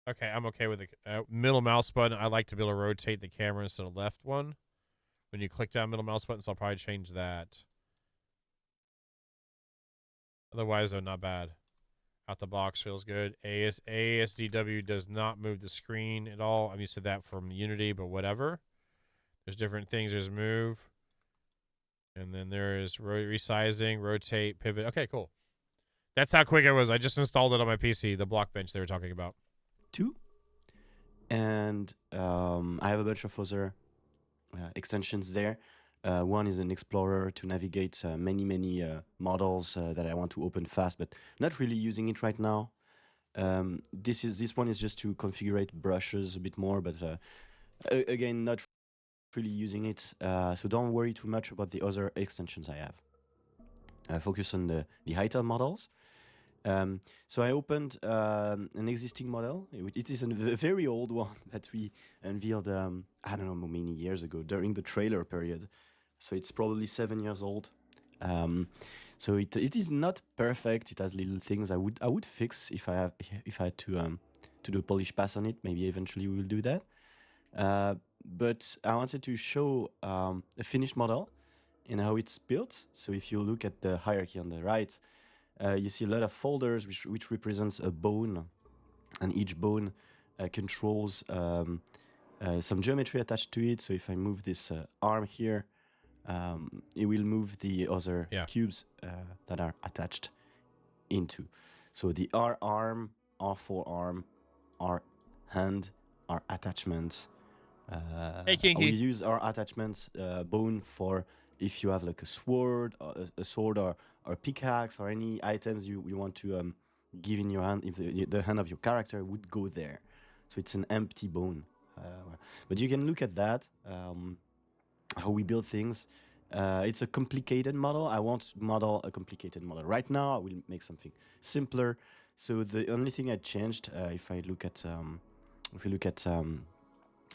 Okay, I'm okay with the middle mouse button. I like to be able to rotate the camera instead of left one. When you click down middle mouse button, so I'll probably change that. Otherwise, though, not bad. Out the box feels good. ASDW does not move the screen at all. I'm used to that from Unity, but whatever. There's different things. There's move. And then there is resizing, rotate, pivot. Okay, cool. That's how quick it was. I just installed it on my PC, the Blockbench they were talking about. 2. And I have a bunch of other extensions there. One is an explorer to navigate many models that I want to open fast, but not really using it right now. This one is just to configure brushes a bit more, but again, not really using it. So don't worry too much about the other extensions I have. Focus on the Hytale models. So I opened an existing model. It is a very old one that we unveiled, I don't know, many years ago during the trailer period. So it's probably 7 years old. So it is not perfect. It has little things I would fix if I had to do a polish pass on it. Maybe eventually we will do that. But I wanted to show a finished model and how it's built. So if you look at the hierarchy on the right, you see a lot of folders which represents a bone, and each bone controls some geometry attached to it. So if I move this arm here, it will move the other cubes that are attached into. So the R arm, R forearm, R hand, R attachments. Hey, Kinky. We use our attachments bone for if you have like a sword or a pickaxe or any items you want to give in your hand. If the hand of your character would go there, so it's an empty bone. But you can look at that, how we build things. It's a complicated model. I won't model a complicated model right now. I will make something simpler. So the only thing I changed, if we look at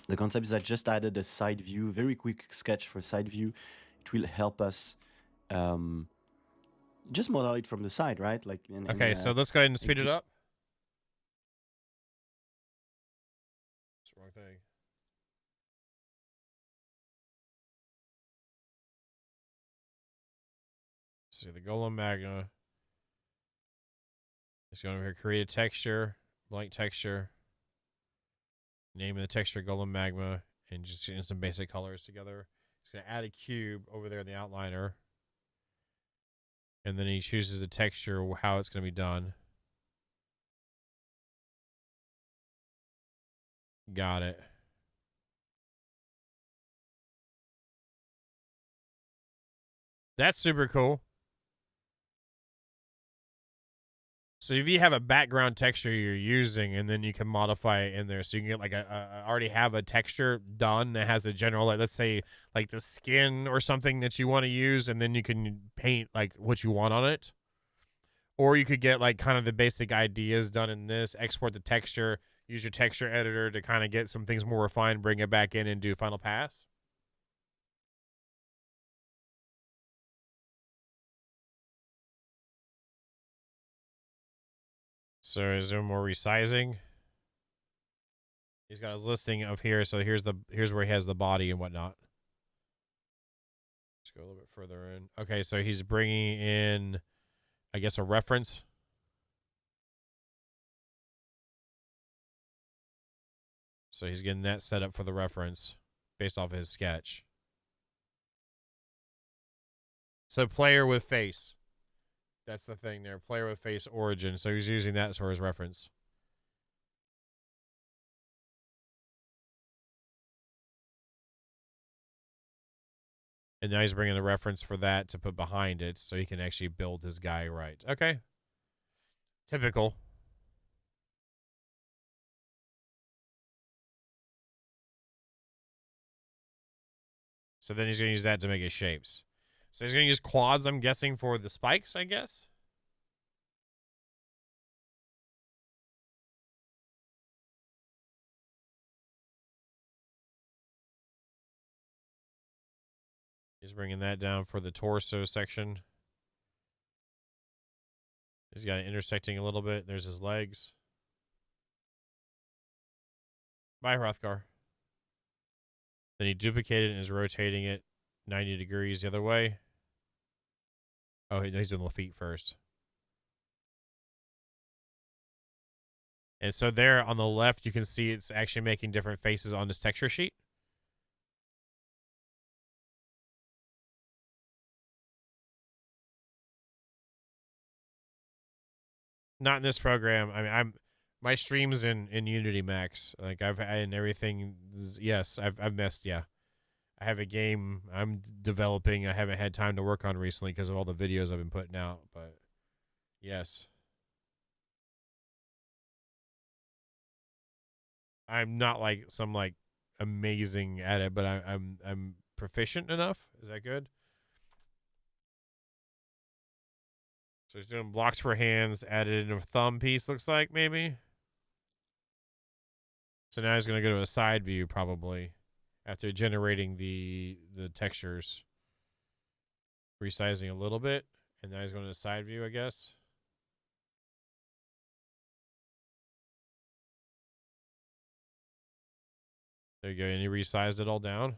the concept, is I just added a side view, very quick sketch for side view. It will help us just model it from the side, right? So let's go ahead and speed it up. That's the wrong thing. See the Golem Magna. Just going over here, create a texture, blank texture, name of the texture Golem Magma, and just getting some basic colors together. He's going to add a cube over there in the outliner. And then he chooses the texture, how it's going to be done. Got it. That's super cool. So if you have a background texture you're using, and then you can modify it in there, so you can get like already have a texture done that has a general, like, let's say like the skin or something that you want to use, and then you can paint like what you want on it. Or you could get like kind of the basic ideas done in this, export the texture, use your texture editor to kind of get some things more refined, bring it back in and do final pass. So is there more resizing? He's got his listing of here, so here's where he has the body and whatnot. Let's go a little bit further in. Okay, so he's bringing in, I guess, a reference. So he's getting that set up for the reference based off of his sketch. So player with face. That's the thing there. Player with face origin. So he's using that for his reference. And now he's bringing a reference for that to put behind it so he can actually build his guy right. Okay. Typical. So then he's going to use that to make his shapes. So he's going to use quads, I'm guessing, for the spikes, I guess. He's bringing that down for the torso section. He's got it intersecting a little bit. There's his legs. Bye, Hrothgar. Then he duplicated it and is rotating it 90 degrees the other way. Oh, he's doing the feet first. And so there on the left, you can see it's actually making different faces on this texture sheet. Not in this program. I mean, my streams in Unity Max. Like and everything. Yes, I've messed. Yeah, I have a game I'm developing. I haven't had time to work on recently because of all the videos I've been putting out. But yes, I'm not like some like amazing at it, but I'm proficient enough. Is that good? So he's doing blocks for hands, added in a thumb piece, looks like, maybe. So now he's going to go to a side view, probably, after generating the textures. Resizing a little bit, and now he's going to a side view, I guess. There you go, and he resized it all down.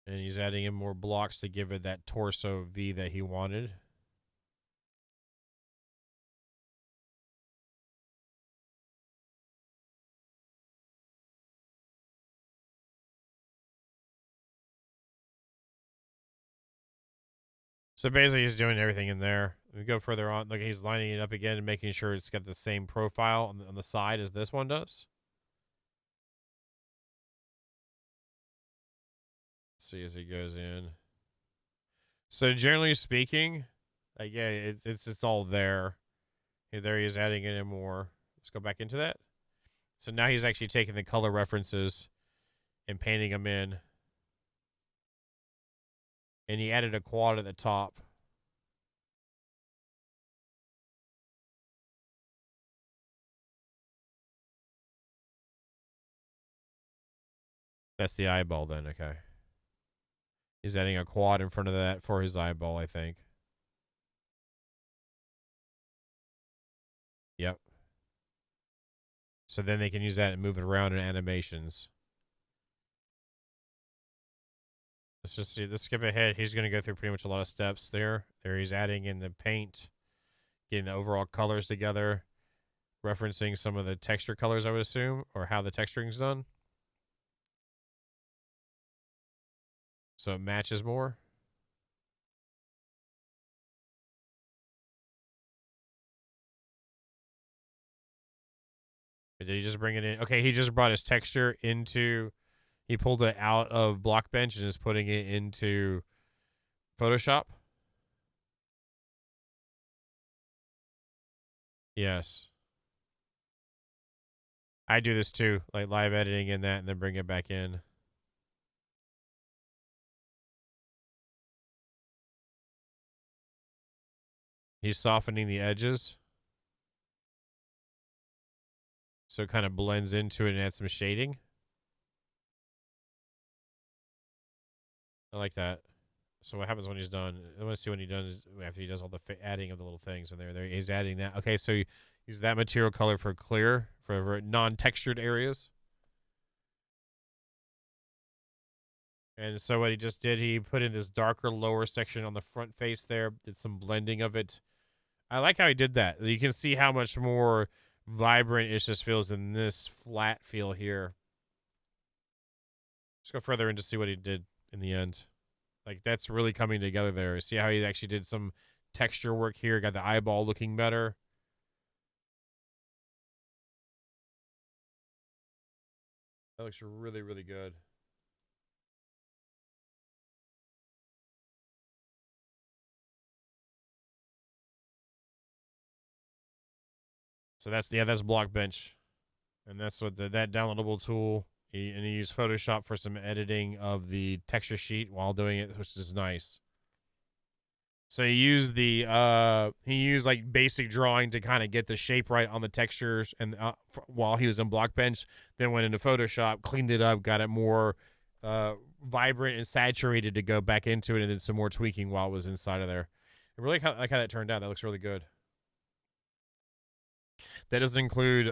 And he's adding in more blocks to give it that torso V that he wanted. So basically, he's doing everything in there. We go further on. Look, he's lining it up again and making sure it's got the same profile on the side as this one does. Let's see as he goes in. So generally speaking, like, yeah, it's all there. There he is adding in more. Let's go back into that. So now he's actually taking the color references and painting them in. And he added a quad at the top. That's the eyeball then, okay. He's adding a quad in front of that for his eyeball, I think. Yep. So then they can use that and move it around in animations. Let's just see. Let's skip ahead. He's going to go through pretty much a lot of steps there. There he's adding in the paint, getting the overall colors together, referencing some of the texture colors, I would assume, or how the texturing's done. So it matches more. Or did he just bring it in? Okay, he just brought his texture into... He pulled it out of Blockbench and is putting it into Photoshop. Yes. I do this too, like live editing in that and then bring it back in. He's softening the edges, so it kind of blends into it and adds some shading. I like that. So what happens when he's done? I want to see when he does after he does all the adding of the little things in there. There he's adding that. Okay, so you use that material color for clear for non-textured areas. And so what he just did, he put in this darker lower section on the front face there. Did some blending of it. I like how he did that. You can see how much more vibrant it just feels in this flat feel here. Let's go further in to see what he did in the end. Like, that's really coming together there. See how he actually did some texture work here. Got the eyeball looking better. That looks really, really good. So that's Blockbench. And that's what that downloadable tool. And he used Photoshop for some editing of the texture sheet while doing it, which is nice. So he used like basic drawing to kind of get the shape right on the textures, and while he was in Blockbench, then went into Photoshop, cleaned it up, got it more vibrant and saturated to go back into it, and did some more tweaking while it was inside of there. I really like how that turned out. That looks really good. That doesn't include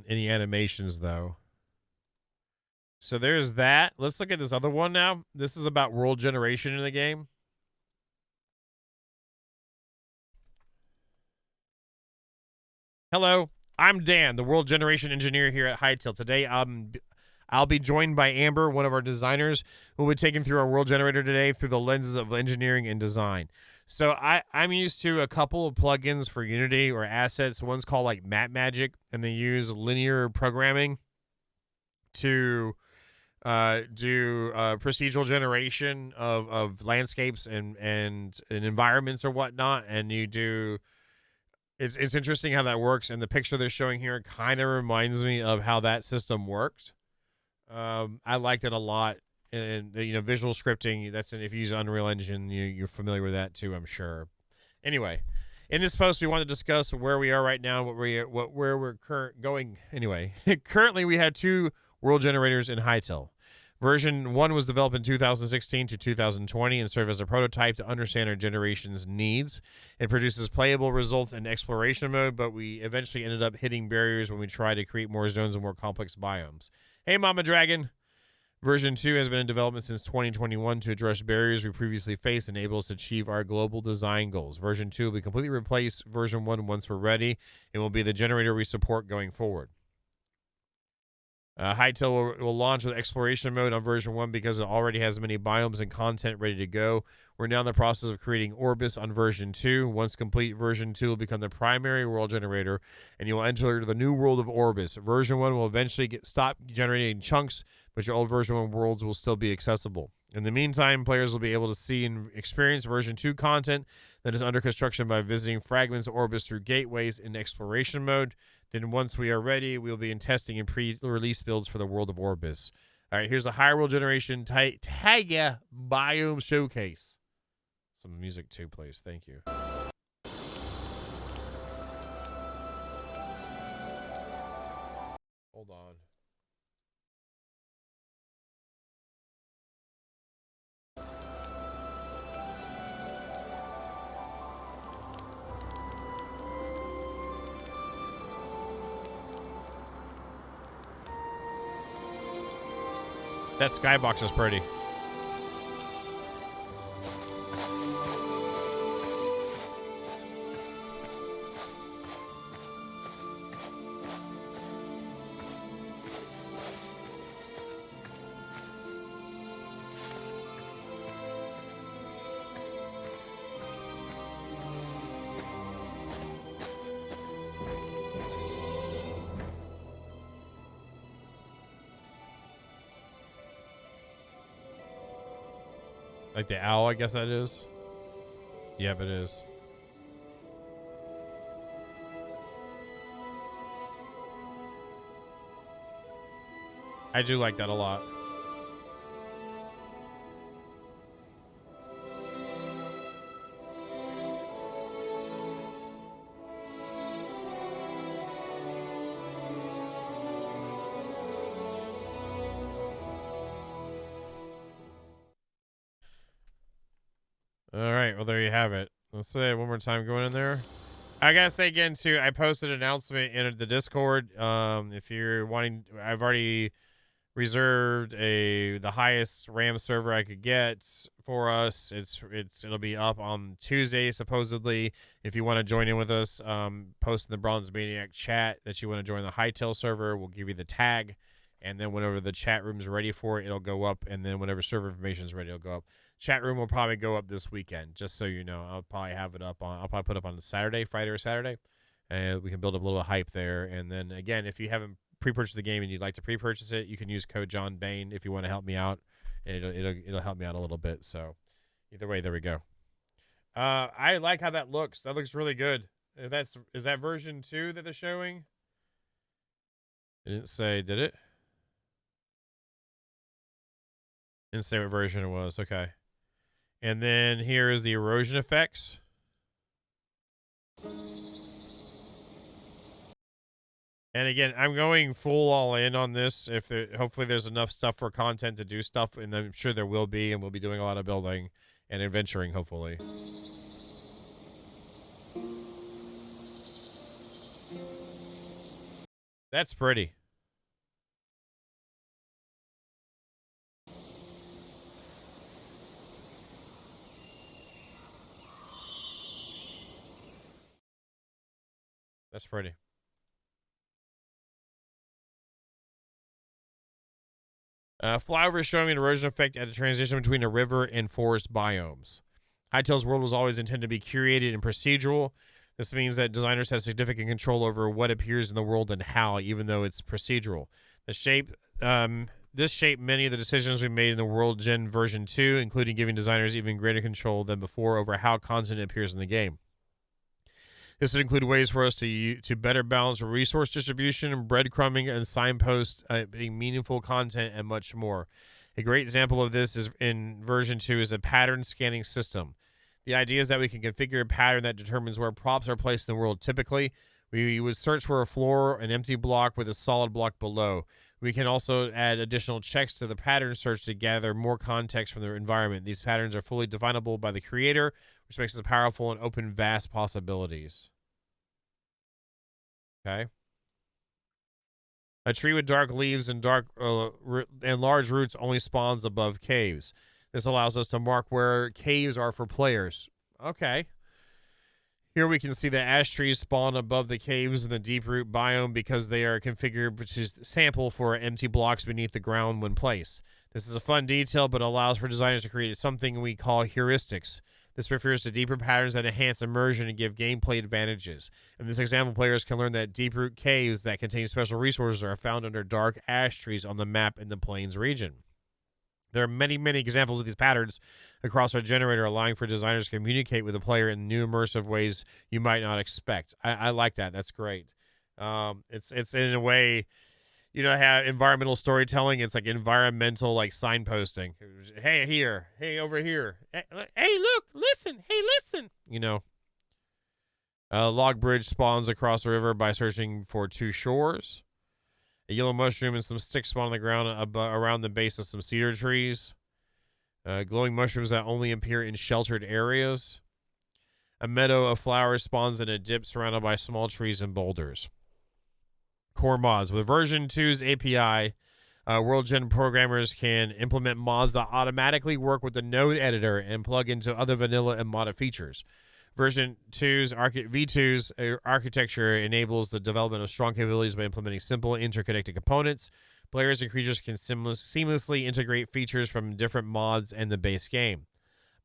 any animations though. So there's that. Let's look at this other one now. This is about world generation in the game. Hello, I'm Dan, the world generation engineer here at Hytale. Today, I'll be joined by Amber, one of our designers, who will be taking through our world generator today through the lenses of engineering and design. So I'm used to a couple of plugins for Unity or assets. One's called like Map Magic, and they use linear programming to do procedural generation of landscapes and environments or whatnot. And you do, it's interesting how that works. And the picture they're showing here kind of reminds me of how that system worked. I liked it a lot. And visual scripting, that's if you use Unreal Engine, you're familiar with that too, I'm sure. Anyway, in this post, we want to discuss where we are right now, where we're going. Anyway, currently we have two world generators in Hytale. Version 1 was developed in 2016 to 2020 and served as a prototype to understand our generation's needs. It produces playable results in exploration mode, but we eventually ended up hitting barriers when we tried to create more zones and more complex biomes. Hey, Mama Dragon! Version 2 has been in development since 2021 to address barriers we previously faced and enable us to achieve our global design goals. Version 2 will be completely replace version 1 once we're ready and will be the generator we support going forward. Hytale will launch with exploration mode on version 1 because it already has many biomes and content ready to go. We're now in the process of creating Orbis on version 2. Once complete, version 2 will become the primary world generator, and you will enter the new world of Orbis. Version 1 will eventually stop generating chunks, but your old version 1 worlds will still be accessible. In the meantime, players will be able to see and experience version 2 content that is under construction by visiting fragments of Orbis through gateways in exploration mode. Then once we are ready, we'll be in testing and pre-release builds for the world of Orbis. All right, here's a higher world generation Taiga biome showcase. Some music too, please. Thank you. Hold on. That skybox is pretty. Like the owl, I guess that is. Yep, it is. I do like that a lot. All right, well, there you have it. Let's say it one more time going in there. I gotta say again too, I posted an announcement in the Discord. If you're wanting, I've already reserved the highest RAM server I could get for us. It'll be up on Tuesday supposedly. If you want to join in with us, post in the Bronze Maniac chat that you want to join the Hytale server. We'll give you the tag, and then whenever the chat room's ready for it, it'll go up. And then whenever server information is ready, it'll go up. Chat room will probably go up this weekend, just so you know. I'll probably have it up on. I'll probably put it up on Saturday, Friday or Saturday, and we can build up a little hype there. And then again, if you haven't pre-purchase the game and you'd like to pre-purchase it, you can use code John Bain if you want to help me out, and it'll help me out a little bit. So either way, there we go. I like how that looks. That looks really good. Is that version 2 that they're showing? It didn't say, did it? Didn't say what version it was. Okay. And then here is the erosion effects. And again, I'm going full all in on this. Hopefully there's enough stuff for content to do stuff, and I'm sure there will be, and we'll be doing a lot of building and adventuring, hopefully. That's pretty. That's pretty. Flyover is showing an erosion effect at a transition between a river and forest biomes. Hytale's world was always intended to be curated and procedural. This means that designers have significant control over what appears in the world and how, even though it's procedural. This shaped many of the decisions we made in the World Gen version 2, including giving designers even greater control than before over how content appears in the game. This would include ways for us to better balance resource distribution, breadcrumbing, and signpost being meaningful content, and much more. A great example of this is in version 2 is a pattern scanning system. The idea is that we can configure a pattern that determines where props are placed in the world. Typically, we would search for a floor, an empty block with a solid block below. We can also add additional checks to the pattern search to gather more context from the environment. These patterns are fully definable by the creator, which makes it powerful and open vast possibilities. Okay. A tree with dark leaves and large roots only spawns above caves. This allows us to mark where caves are for players. Okay. Here we can see the ash trees spawn above the caves in the deep root biome because they are configured to sample for empty blocks beneath the ground when placed. This is a fun detail, but allows for designers to create something we call heuristics. This refers to deeper patterns that enhance immersion and give gameplay advantages. In this example, players can learn that deep root caves that contain special resources are found under dark ash trees on the map in the Plains region. There are many, many examples of these patterns across our generator, allowing for designers to communicate with the player in new immersive ways you might not expect. I like that. That's great. It's in a way, you know, have environmental storytelling. It's like environmental, like signposting. Hey, here. Hey, over here. Hey, look, listen. Hey, listen. You know, log bridge spawns across the river by searching for two shores. A yellow mushroom and some sticks spawn on the ground around the base of some cedar trees. Glowing mushrooms that only appear in sheltered areas. A meadow of flowers spawns in a dip surrounded by small trees and boulders. Core mods. With version 2's API World Gen programmers can implement mods that automatically work with the node editor and plug into other vanilla and modded features. Version 2's V2's architecture enables the development of strong capabilities by implementing simple interconnected components. Players and creatures can seamlessly integrate features from different mods and the base game.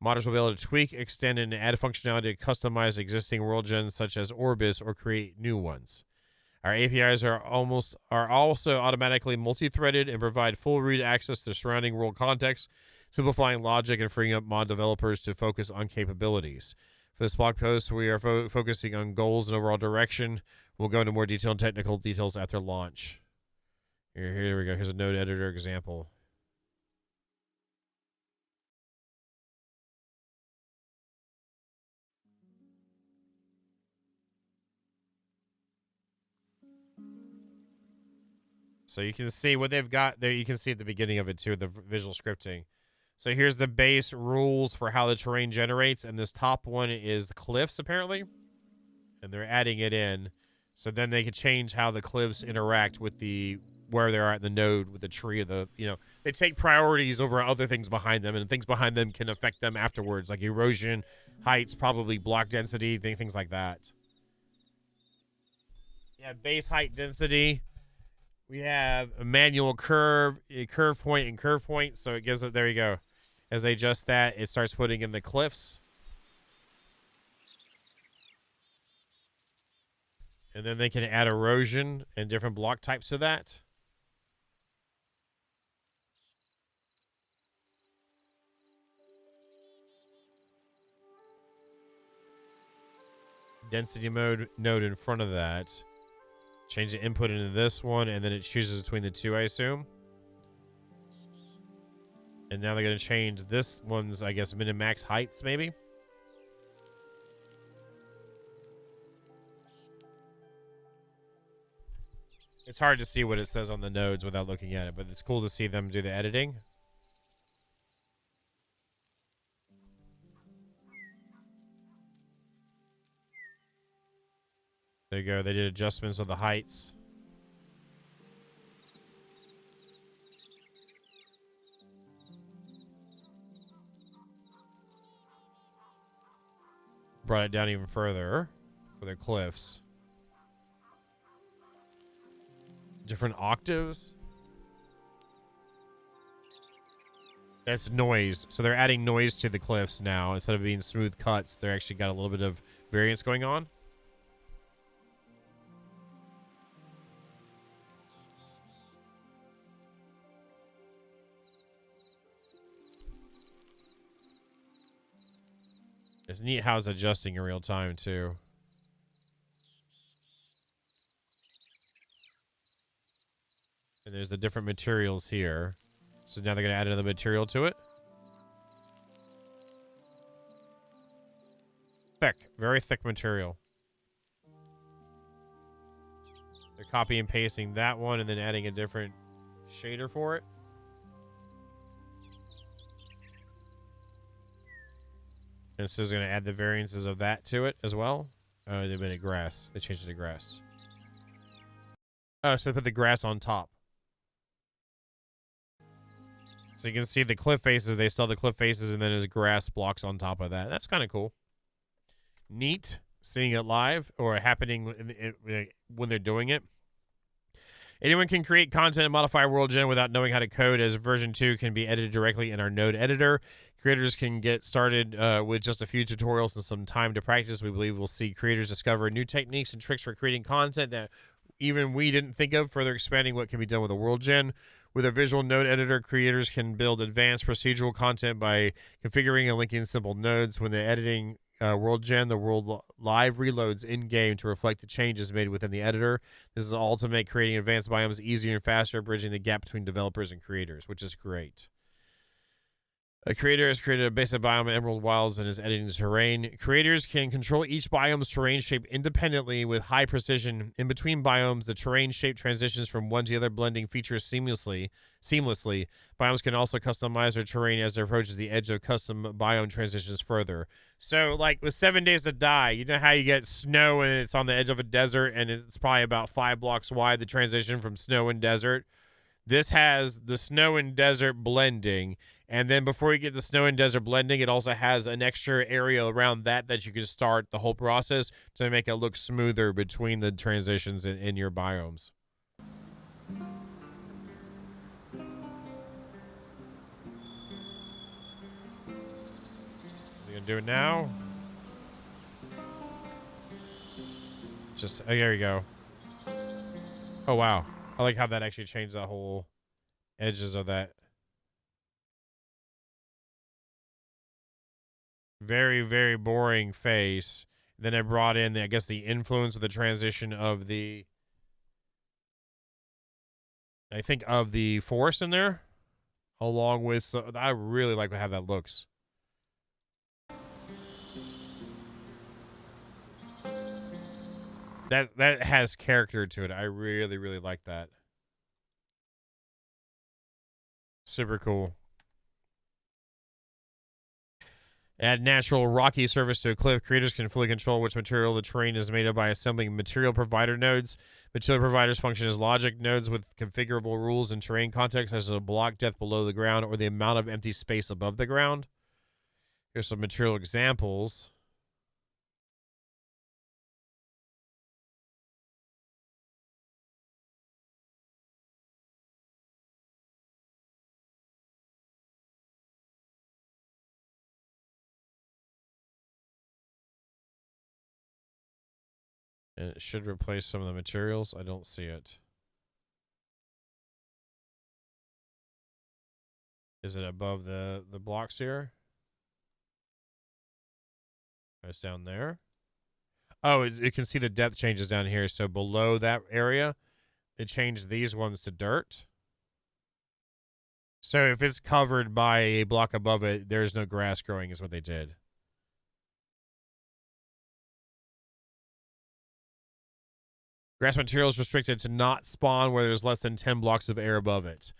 Modders will be able to tweak, extend, and add functionality to customize existing world gens such as Orbis or create new ones. Our APIs are also automatically multi-threaded and provide full read access to surrounding world context, simplifying logic and freeing up mod developers to focus on capabilities. For this blog post, we are focusing on goals and overall direction. We'll go into more detailed technical details after launch. Here we go. Here's a node editor example. So you can see what they've got there. You can see at the beginning of it too, the visual scripting. So here's the base rules for how the terrain generates, and this top one is cliffs apparently, and they're adding it in. So then they can change how the cliffs interact with where they're at in the node with the tree of the, they take priorities over other things behind them, and things behind them can affect them afterwards, like erosion, heights, probably block density, things like that. Yeah, base height density. We have a manual curve, a curve point, and curve point. So it gives it, there you go. As they adjust that, it starts putting in the cliffs. And then they can add erosion and different block types to that. Density mode node in front of that. Change the input into this one, and then it chooses between the two, I assume. And now they're going to change this one's, I guess, min and max heights, maybe? It's hard to see what it says on the nodes without looking at it, but it's cool to see them do the editing. There you go. They did adjustments of the heights. Brought it down even further for the cliffs. Different octaves. That's noise. So they're adding noise to the cliffs now. Instead of being smooth cuts, they're actually got a little bit of variance going on. It's neat how it's adjusting in real time, too. And there's the different materials here. So now they're going to add another material to it. Thick. Very thick material. They're copy and pasting that one and then adding a different shader for it. And so it's going to add the variances of that to it as well. Oh, they made it grass. They changed it to grass. Oh, so they put the grass on top. So you can see the cliff faces. They still have the cliff faces, and then there's grass blocks on top of that. That's kind of cool. Neat seeing it live or happening when they're doing it. Anyone can create content and modify World Gen without knowing how to code, as version 2 can be edited directly in our node editor. Creators can get started with just a few tutorials and some time to practice. We believe we'll see creators discover new techniques and tricks for creating content that even we didn't think of, further expanding what can be done with a World Gen. With a visual node editor, creators can build advanced procedural content by configuring and linking simple nodes. When they're editing World Gen, the world live reloads in-game to reflect the changes made within the editor. This is all to make creating advanced biomes easier and faster, bridging the gap between developers and creators, which is great. A creator has created a basic biome Emerald Wilds and is editing the terrain. Creators can control each biome's terrain shape independently with high precision. In between biomes, the terrain shape transitions from one to the other, blending features seamlessly. Biomes can also customize their terrain as it approaches the edge of custom biome transitions further. So, like with 7 Days to Die, you know how you get snow and it's on the edge of a desert and it's probably about 5 blocks wide, the transition from snow and desert? This has the snow and desert blending, and then before you get the snow and desert blending, it also has an extra area around that you can start the whole process to make it look smoother between the transitions in your biomes. You gonna do it now? Just there you go. Oh wow, I like how that actually changed that whole edges of that. Very, very boring face. Then I brought in, I guess, the influence of the transition of the, I think, of the forest in there, along with, so I really like how that looks. That has character to it. I really, really like that. Super cool. Add natural rocky surface to a cliff. Creators can fully control which material the terrain is made of by assembling material provider nodes. Material providers function as logic nodes with configurable rules in terrain context, such as a block depth below the ground or the amount of empty space above the ground. Here's some material examples. And it should replace some of the materials. I don't see it. Is it above the blocks here? It's down there. Oh, you can see the depth changes down here. So below that area, it changed these ones to dirt. So if it's covered by a block above it, there's no grass growing is what they did. Grass material is restricted to not spawn where there's less than 10 blocks of air above it.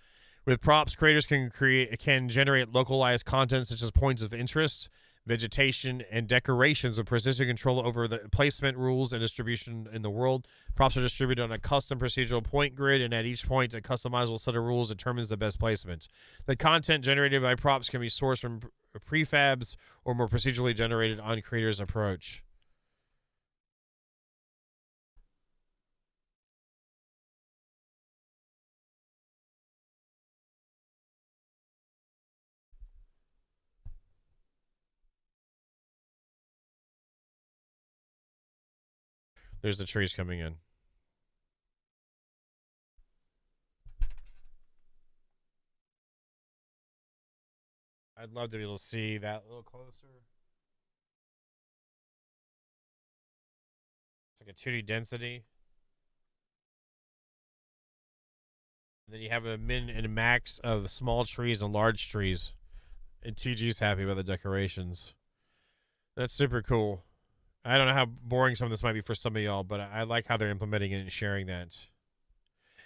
With props, creators can generate localized content such as points of interest, vegetation, and decorations with precision control over the placement rules and distribution in the world. Props are distributed on a custom procedural point grid, and at each point, a customizable set of rules determines the best placement. The content generated by props can be sourced from prefabs or more procedurally generated on creators' approach. There's the trees coming in. I'd love to be able to see that a little closer. It's like a 2D density. And then you have a min and a max of small trees and large trees. And TG's happy about the decorations. That's super cool. I don't know how boring some of this might be for some of y'all, but I like how they're implementing it and sharing that.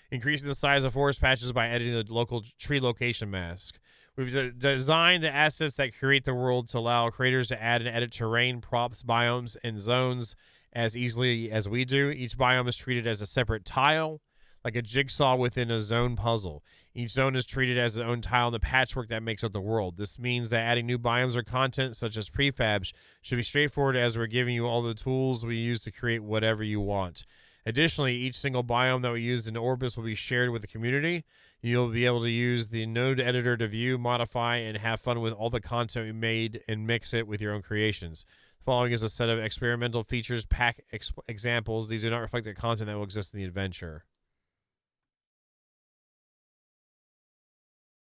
Increasing the size of forest patches by editing the local tree location mask. We've designed the assets that create the world to allow creators to add and edit terrain, props, biomes, and zones as easily as we do. Each biome is treated as a separate tile, like a jigsaw within a zone puzzle. Each zone is treated as its own tile in the patchwork that makes up the world. This means that adding new biomes or content, such as prefabs, should be straightforward as we're giving you all the tools we use to create whatever you want. Additionally, each single biome that we use in Orbis will be shared with the community. You'll be able to use the node editor to view, modify, and have fun with all the content we made and mix it with your own creations. The following is a set of experimental features pack examples. These do not reflect the content that will exist in the adventure.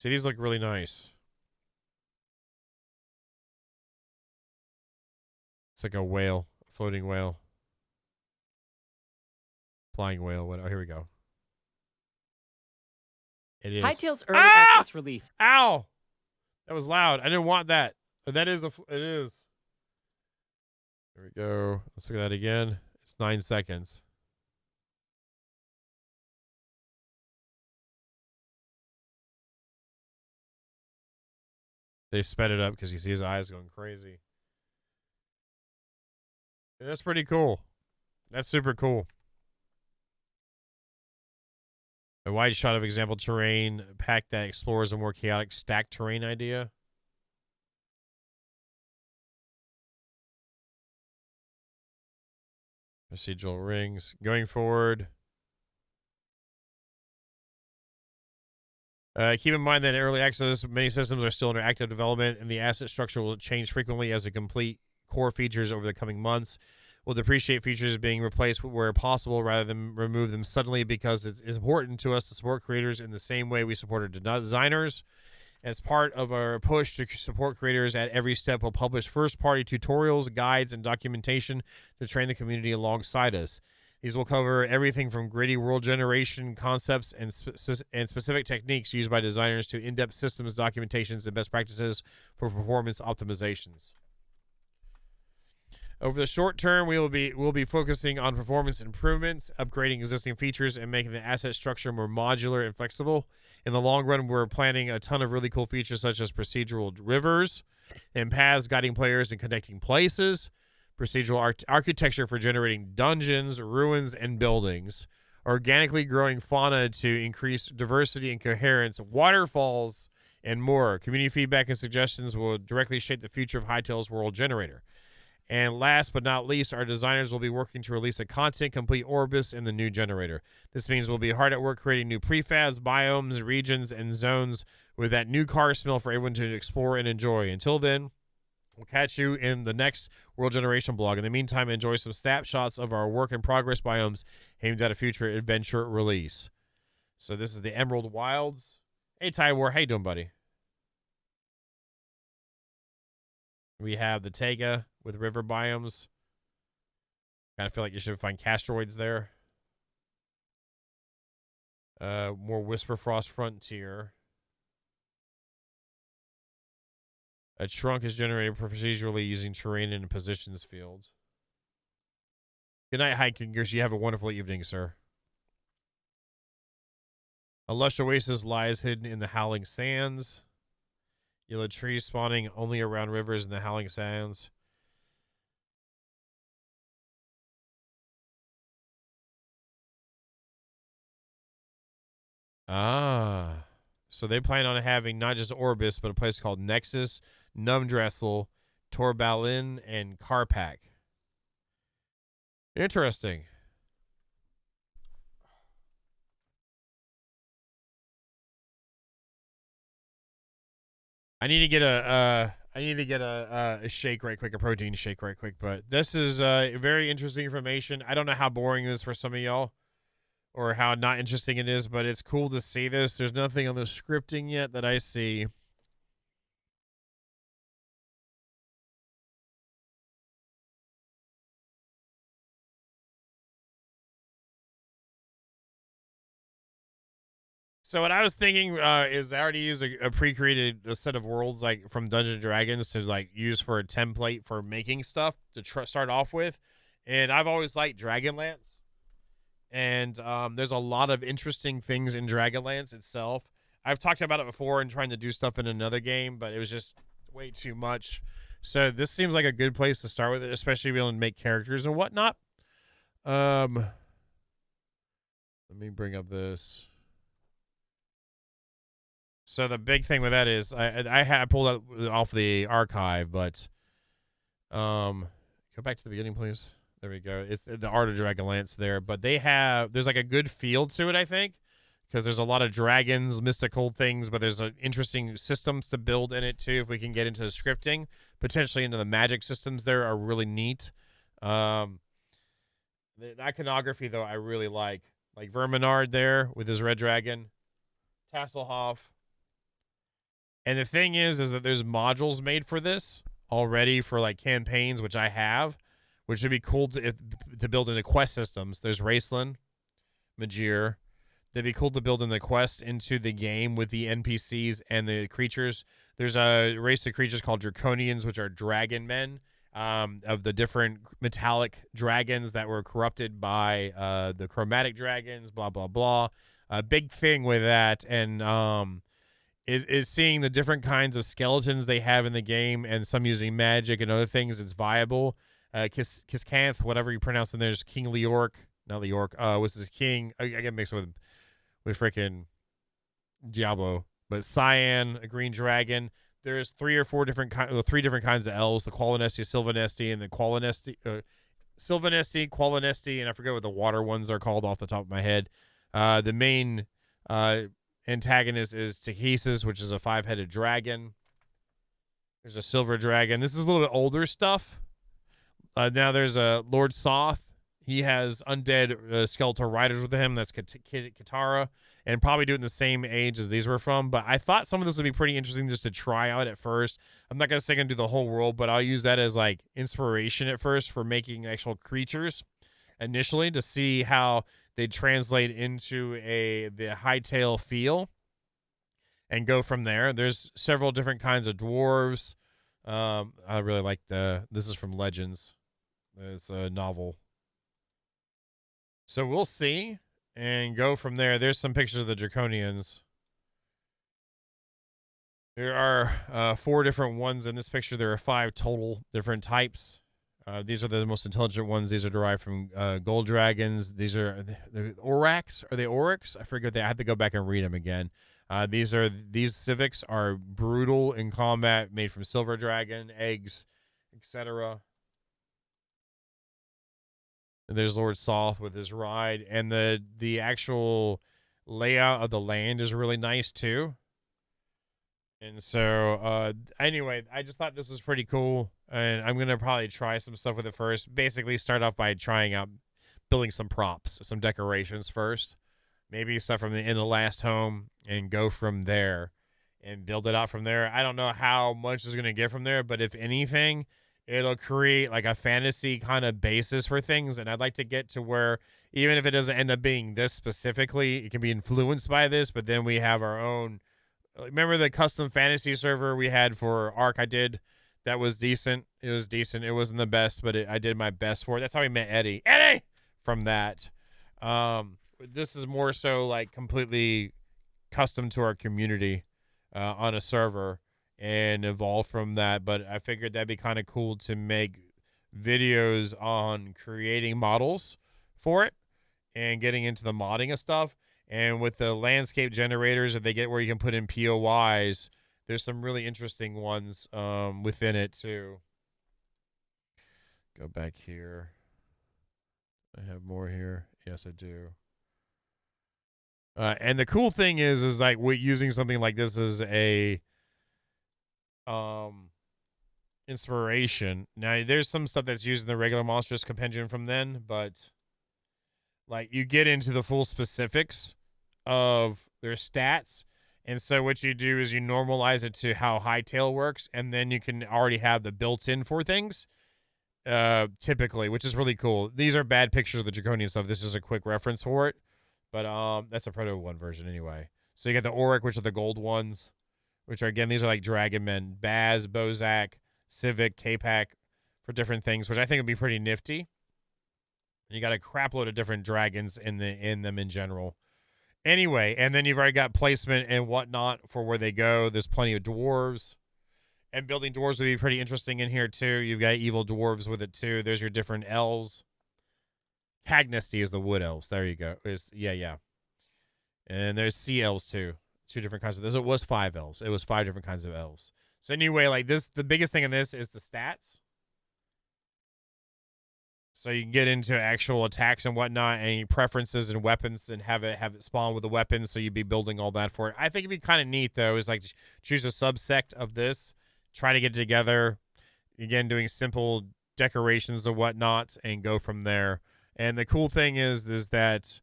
See, these look really nice. It's like a whale, a floating whale. Flying whale. What? Oh, here we go. It is. Hytale's early access release. Ow! That was loud. I didn't want that. That is it is. There we go. Let's look at that again. It's 9 seconds. They sped it up because you see his eyes going crazy. And that's pretty cool. That's super cool. A wide shot of example terrain pack that explores a more chaotic stacked terrain idea. Procedural rings. Going forward. Keep in mind that in early access, many systems are still under active development, and the asset structure will change frequently as we complete core features over the coming months. We'll depreciate features being replaced where possible rather than remove them suddenly, because it's important to us to support creators in the same way we support our designers. As part of our push to support creators at every step, we'll publish first-party tutorials, guides, and documentation to train the community alongside us. These will cover everything from gritty world generation concepts and specific techniques used by designers to in-depth systems documentations and best practices for performance optimizations. Over the short term, we'll be focusing on performance improvements, upgrading existing features, and making the asset structure more modular and flexible. In the long run, we're planning a ton of really cool features such as procedural rivers and paths guiding players and connecting places, procedural architecture for generating dungeons, ruins, and buildings, organically growing fauna to increase diversity and coherence, waterfalls, and more. Community feedback and suggestions will directly shape the future of Hytale's world generator. And last but not least, our designers will be working to release a content-complete Orbis in the new generator. This means we'll be hard at work creating new prefabs, biomes, regions, and zones with that new car smell for everyone to explore and enjoy. Until then, we'll catch you in the next World Generation blog. In the meantime, enjoy some snapshots of our work-in-progress biomes aimed at a future adventure release. So this is the Emerald Wilds. Hey, Tywar, how you doing, buddy? We have the Taiga with river biomes. Kind of feel like you should find castroids there. More Whisperfrost Frontier. A trunk is generated procedurally using terrain and positions fields. Good night, hikingers. You have a wonderful evening, sir. A lush oasis lies hidden in the Howling Sands. Yellow trees spawning only around rivers in the Howling Sands. Ah. So they plan on having not just Orbis, but a place called Nexus, Numdressel, Torbalin, and Karpak. Interesting. I need to get a shake right quick, a protein shake right quick. But this is very interesting information. I don't know how boring it is for some of y'all, or how not interesting it is, but it's cool to see this. There's nothing on the scripting yet that I see. So what I was thinking is I already use a pre-created set of worlds like from Dungeons and Dragons to like use for a template for making stuff to start off with, and I've always liked Dragonlance, and there's a lot of interesting things in Dragonlance itself. I've talked about it before and trying to do stuff in another game, but it was just way too much. So this seems like a good place to start with it, especially being able to make characters and whatnot. Let me bring up this. So the big thing with that is I had pulled that off the archive, but go back to the beginning, please. There we go. It's the Art of Dragonlance there, but there's like a good feel to it, I think, because there's a lot of dragons, mystical things, but there's interesting systems to build in it too. If we can get into the scripting, potentially into the magic systems, there are really neat. The iconography though, I really like Verminard there with his red dragon, Tasselhoff. And the thing is that there's modules made for this already for like campaigns, which I have, which would be cool to build into quest systems. There's Raceland, Majir. They'd be cool to build in the quests into the game with the NPCs and the creatures. There's a race of creatures called Draconians, which are dragon men, of the different metallic dragons that were corrupted by the chromatic dragons, blah, blah, blah. A big thing with that. And is seeing the different kinds of skeletons they have in the game, and some using magic and other things. It's viable. Kiskanth, whatever you pronounce in there, is King Leorc, not Leorc. What's his king? I get mixed with with freaking Diablo. But cyan, a green dragon. There's three different kinds of elves: the Qualinesti, Sylvanesti, and the Qualinesti, Sylvanesti, Qualinesti, and I forget what the water ones are called off the top of my head. The main antagonist is Tachesis, which is a 5-headed dragon. There's a silver dragon. This is a little bit older stuff. Now there's a Lord Soth. He has undead skeletal riders with him. That's Katara, and probably doing the same age as these were from. But I thought some of this would be pretty interesting just to try out at first. I'm not gonna say I'm gonna do the whole world, but I'll use that as like inspiration at first for making actual creatures initially to see how they translate into the Hytale feel, and go from there. There's several different kinds of dwarves. I really like this is from Legends. It's a novel. So we'll see and go from there. There's some pictures of the Draconians. There are 4 different ones in this picture. There are 5 total different types. These are the most intelligent ones. These are derived from gold dragons. These are the Orax. Are they Oryx? I forget. I have to go back and read them again. These civics are brutal in combat, made from silver dragon, eggs, etc. And there's Lord Soth with his ride, and the actual layout of the land is really nice too. And so, anyway, I just thought this was pretty cool, and I'm gonna probably try some stuff with it first. Basically, start off by trying out building some props, some decorations first, maybe stuff from the last home, and go from there, and build it out from there. I don't know how much is gonna get from there, but if anything, it'll create like a fantasy kind of basis for things, and I'd like to get to where even if it doesn't end up being this specifically, it can be influenced by this, but then we have our own. Remember the custom fantasy server we had for Ark? I did. That was decent. It was decent. It wasn't the best, but I did my best for it. That's how we met Eddie. Eddie! From that. This is more so like completely custom to our community on a server and evolve from that. But I figured that'd be kind of cool to make videos on creating models for it and getting into the modding of stuff. And with the landscape generators, if they get where you can put in POIs, there's some really interesting ones within it too. Go back here. I have more here. Yes, I do. And the cool thing is like using something like this as a inspiration. Now, there's some stuff that's used in the regular Monstrous Compendium from then, but like you get into the full specifics of their stats, and so what you do is you normalize it to how Hytale works, and then you can already have the built-in for things, typically, which is really cool. These are bad pictures of the Draconian stuff. This is a quick reference for it, but that's a Proto 1 version anyway. So you got the Auric, which are the gold ones, which are, again, these are like Dragon Men, Baz, Bozak, Civic, K-Pack, for different things, which I think would be pretty nifty. You got a crap load of different dragons in them in general. Anyway, and then you've already got placement and whatnot for where they go. There's plenty of dwarves. And building dwarves would be pretty interesting in here, too. You've got evil dwarves with it, too. There's your different elves. Cagnesti is the wood elves. There you go. Yeah. And there's sea elves, too. 2 different kinds of this. It was 5 elves. It was 5 different kinds of elves. So anyway, like this, the biggest thing in this is the stats. So you can get into actual attacks and whatnot, and preferences and weapons, and have it spawn with the weapons. So you'd be building all that for it. I think it'd be kind of neat though. Is like choose a subsect of this, try to get it together. Again, doing simple decorations and whatnot, and go from there. And the cool thing is that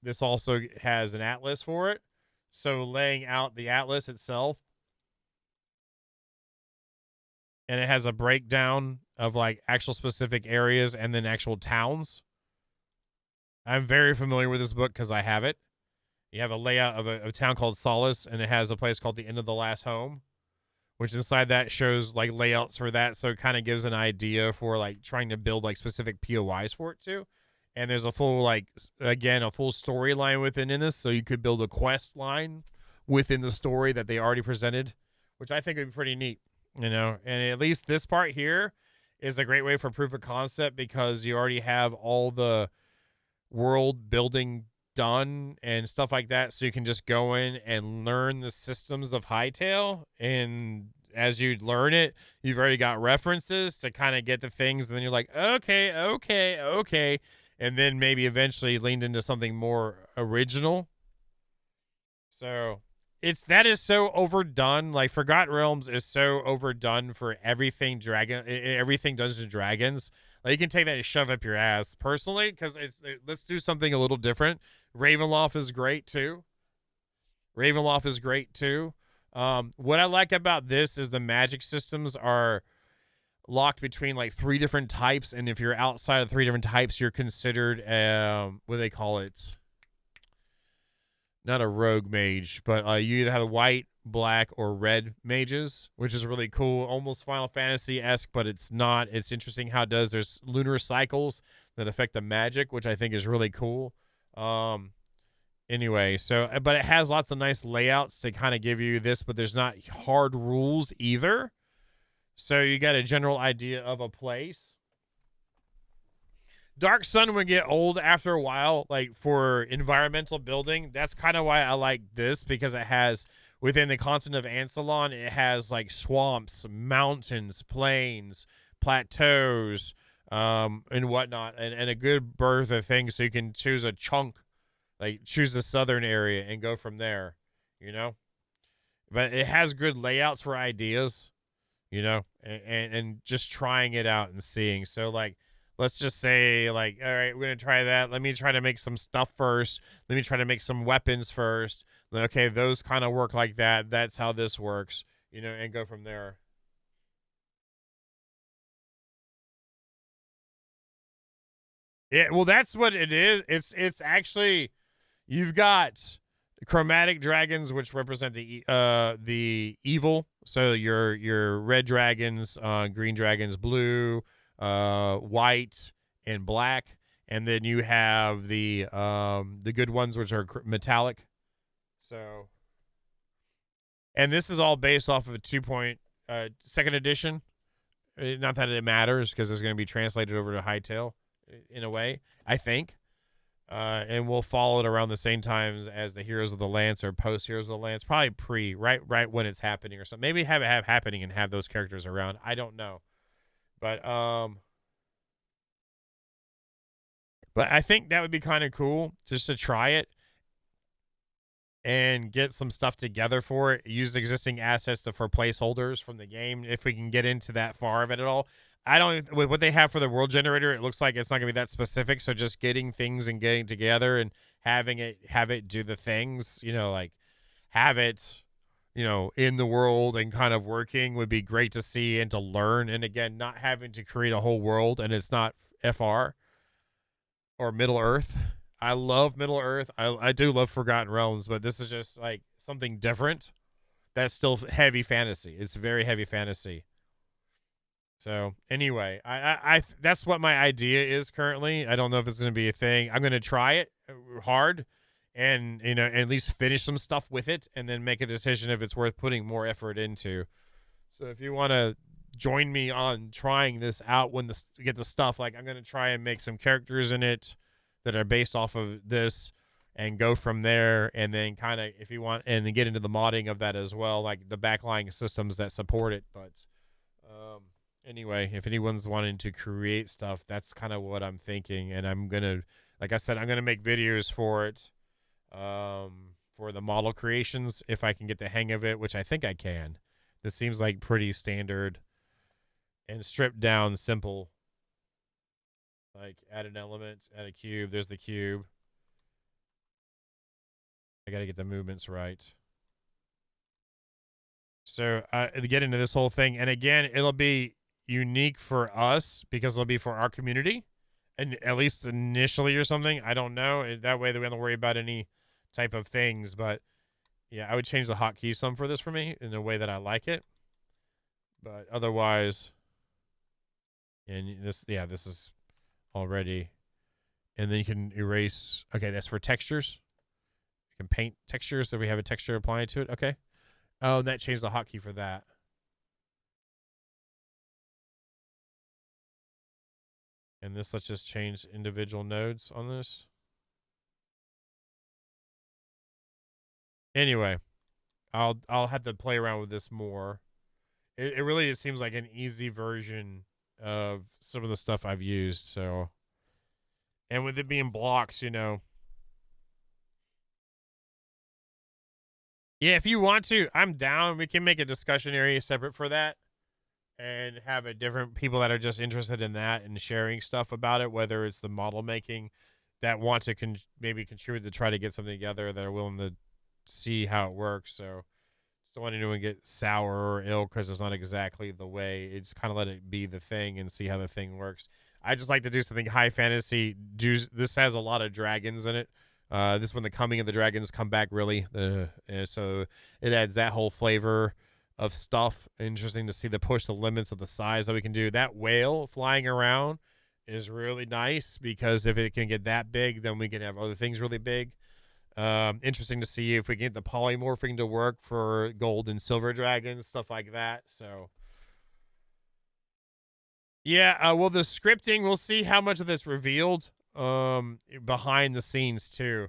this also has an atlas for it. So laying out the atlas itself, and it has a breakdown of like actual specific areas and then actual towns. I'm very familiar with this book because I have it. You have a layout of a town called Solace, and it has a place called the End of the Last Home, which inside that shows like layouts for that. So it kind of gives an idea for like trying to build like specific POIs for it too. And there's a full like, again, a full storyline within this. So you could build a quest line within the story that they already presented, which I think would be pretty neat. You know, and at least this part here is a great way for proof of concept because you already have all the world building done and stuff like that, so you can just go in and learn the systems of Hytale. And as you learn it, you've already got references to kind of get the things, and then you're like, okay, and then maybe eventually leaned into something more original. So that is so overdone. Like Forgotten Realms is so overdone for everything everything Dungeons and Dragons. Like you can take that and shove up your ass personally, because let's do something a little different. Ravenloft is great too. What I like about this is the magic systems are locked between like 3 different types, and if you're outside of 3 different types, you're considered what do they call it? Not a rogue mage, but you either have white, black, or red mages, which is really cool. Almost Final Fantasy-esque, but it's not. It's interesting how it does. There's lunar cycles that affect the magic, which I think is really cool. Anyway, so, but it has lots of nice layouts to kind of give you this, but there's not hard rules either. So you got a general idea of a place. Dark Sun would get old after a while, like for environmental building. That's kind of why I like this, because it has, within the continent of Ansalon, it has like swamps, mountains, plains, plateaus, and whatnot, and a good berth of things, so you can choose a chunk, like choose the southern area and go from there, you know? But it has good layouts for ideas, you know, and just trying it out and seeing. So like, let's just say, like, all right, we're going to try that. Let me try to make some stuff first. Let me try to make some weapons first. Then, okay, those kind of work like that. That's how this works, you know, and go from there. Yeah, well, that's what it is. It's actually, you've got chromatic dragons, which represent the evil. So your red dragons, green dragons, blue, white, and black, and then you have the good ones, which are metallic. So, and this is all based off of a 2.2nd edition. Not that it matters, because it's going to be translated over to Hytale in a way, I think. And we'll follow it around the same times as the Heroes of the Lance or post Heroes of the Lance, probably right when it's happening or something. Maybe have it happening and have those characters around. I don't know, but I think that would be kind of cool just to try it and get some stuff together for it. Use existing assets for placeholders from the game, if we can get into that far of it at all. I don't, with what they have for the world generator, it looks like it's not gonna be that specific. So just getting things and getting together and have it do the things, you know, like have it, you know, in the world and kind of working would be great to see and to learn. And again, not having to create a whole world, and it's not FR or Middle Earth. I love Middle Earth. I do love Forgotten Realms, but this is just like something different. That's still heavy fantasy. It's very heavy fantasy. So anyway, I that's what my idea is currently. I don't know if it's going to be a thing. I'm going to try it hard, and you know, at least finish some stuff with it, and then make a decision if it's worth putting more effort into. So if you want to join me on trying this out when get the stuff, like I'm going to try and make some characters in it that are based off of this, and go from there, and then kind of, if you want, and then get into the modding of that as well, like the backlying systems that support it. But anyway, if anyone's wanting to create stuff, that's kind of what I'm thinking. And I'm going to, like I said, I'm going to make videos for it, for the model creations, if I can get the hang of it, which I think I can. This seems like pretty standard and stripped down simple. Like add an element, add a cube. There's the cube. I got to get the movements right. So to get into this whole thing, and again, it'll be unique for us because it'll be for our community, and at least initially or something. I don't know. That way, we don't worry about any type of things. But yeah, I would change the hotkey some for this for me in a way that I like it. But otherwise, and this, yeah, this is already, and then you can erase. Okay, that's for textures. You can paint textures if we have a texture applying to it. Okay. Oh, that changed the hotkey for that. And this, let's just change individual nodes on this. Anyway, I'll have to play around with this more. It really it seems like an easy version of some of the stuff I've used. So, and with it being blocks, you know. Yeah, if you want to, I'm down. We can make a discussion area separate for that and have a different people that are just interested in that and sharing stuff about it, whether it's the model making that want to maybe contribute to try to get something together that are willing to see how it works. So just don't want anyone to get sour or ill because it's not exactly the way. It's kind of let it be the thing and see how the thing works. I just like to do something high fantasy. This has a lot of dragons in it. This when the coming of the dragons come back really. So it adds that whole flavor of stuff. Interesting to see the push the limits of the size that we can do. That whale flying around is really nice because if it can get that big, then we can have other things really big. Interesting to see if we can get the polymorphing to work for gold and silver dragons, stuff like that. So, yeah. Well, the scripting, we'll see how much of this revealed. Behind the scenes too.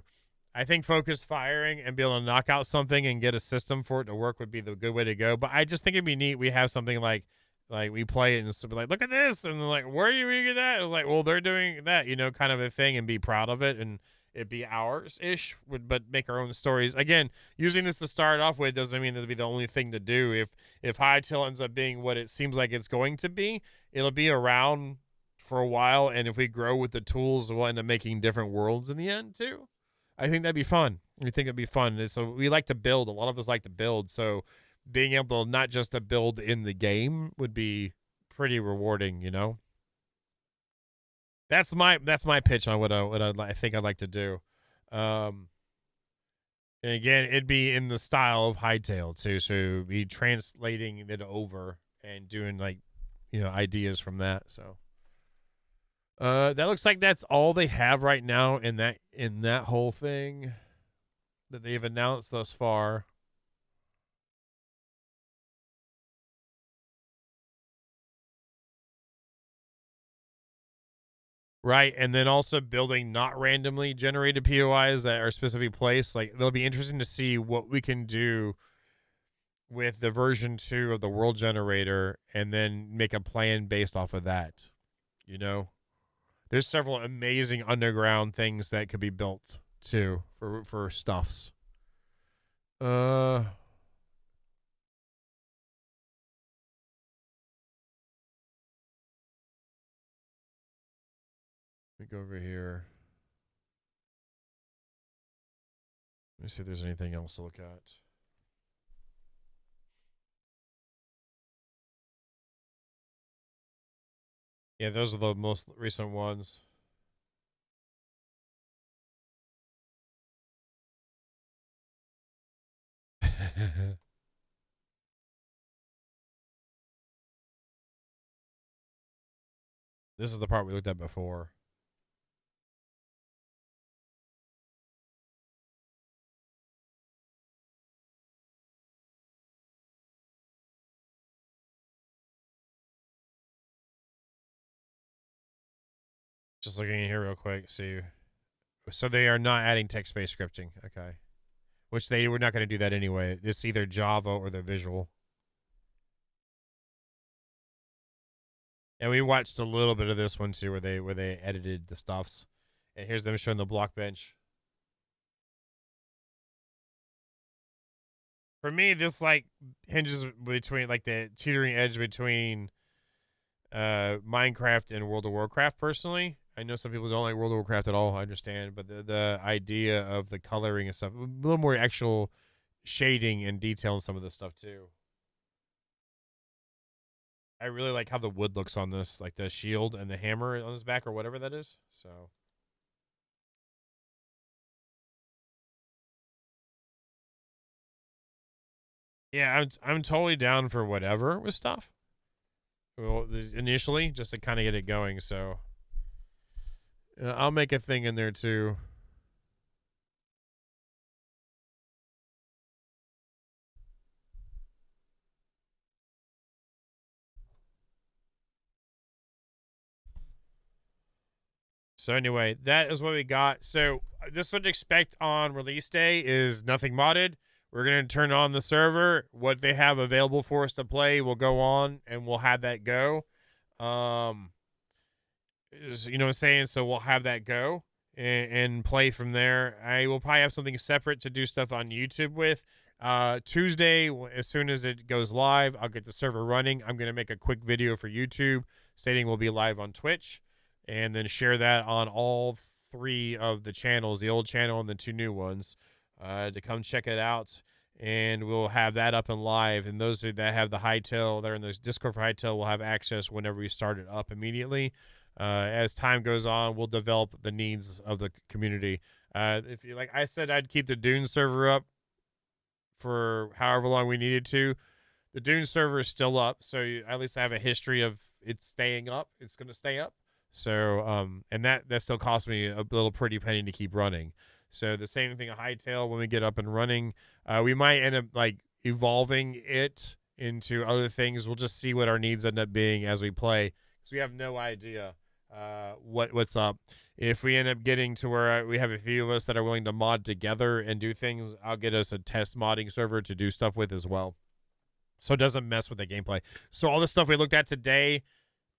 I think focused firing and be able to knock out something and get a system for it to work would be the good way to go. But I just think it'd be neat. We have something like we play it and be like, look at this, and they're like, where are you get that? It's like, well, they're doing that, you know, kind of a thing, and be proud of it, and it'd be ours ish. But make our own stories. Again, using this to start off with doesn't mean that'll be the only thing to do. If Hytale ends up being what it seems like it's going to be, it'll be around for a while, and if we grow with the tools, we'll end up making different worlds in the end too. I think that'd be fun. We think it'd be fun. So we like to build. A lot of us like to build. So being able not just to build in the game would be pretty rewarding, you know. That's my pitch on what I think I'd like to do. And again, it'd be in the style of Hytale too. So be translating it over and doing like, you know, ideas from that. So that looks like that's all they have right now in that whole thing that they've announced thus far. Right, and then also building not randomly generated POIs that are specifically placed. Like it'll be interesting to see what we can do with the version 2 of the world generator and then make a plan based off of that. You know? There's several amazing underground things that could be built too for stuffs. Uh Let me go over here. Let me see if there's anything else to look at. Yeah, those are the most recent ones. This is the part we looked at before. Just looking in here real quick. See, so they are not adding text-based scripting. Okay, which they were not going to do that anyway. It's either Java or the visual. And we watched a little bit of this one too, where they edited the stuffs. And here's them showing the block bench. For me, this like hinges between like the teetering edge between Minecraft and World of Warcraft. Personally, I know some people don't like World of Warcraft at all. I understand, but the idea of the coloring and stuff, a little more actual shading and detail in some of this stuff too. I really like how the wood looks on this, like the shield and the hammer on his back or whatever that is. So yeah, I'm totally down for whatever with stuff. Well, initially, just to kind of get it going. So I'll make a thing in there too. So anyway, that is what we got. So this would expect on release day is nothing modded. We're going to turn on the server. What they have available for us to play will go on, and we'll have that go. You know what I'm saying? So we'll have that go and play from there. I will probably have something separate to do stuff on YouTube with. Tuesday, as soon as it goes live, I'll get the server running. I'm going to make a quick video for YouTube stating we'll be live on Twitch, and then share that on all 3 of the channels, the old channel and the 2 new ones, to come check it out. And we'll have that up and live. And those that have the Hytale, they're in the Discord for Hytale, will have access whenever we start it up immediately. As time goes on, we'll develop the needs of the community. If you like, I said I'd keep the Dune server up for however long we needed to. The Dune server is still up, so at least I have a history of it staying up. It's going to stay up. So, and that still cost me a little pretty penny to keep running. So the same thing at Hytale, when we get up and running, we might end up like evolving it into other things. We'll just see what our needs end up being as we play, because we have no idea what's up. If we end up getting to where we have a few of us that are willing to mod together and do things, I'll get us a test modding server to do stuff with as well, so it doesn't mess with the gameplay. So all the stuff we looked at today,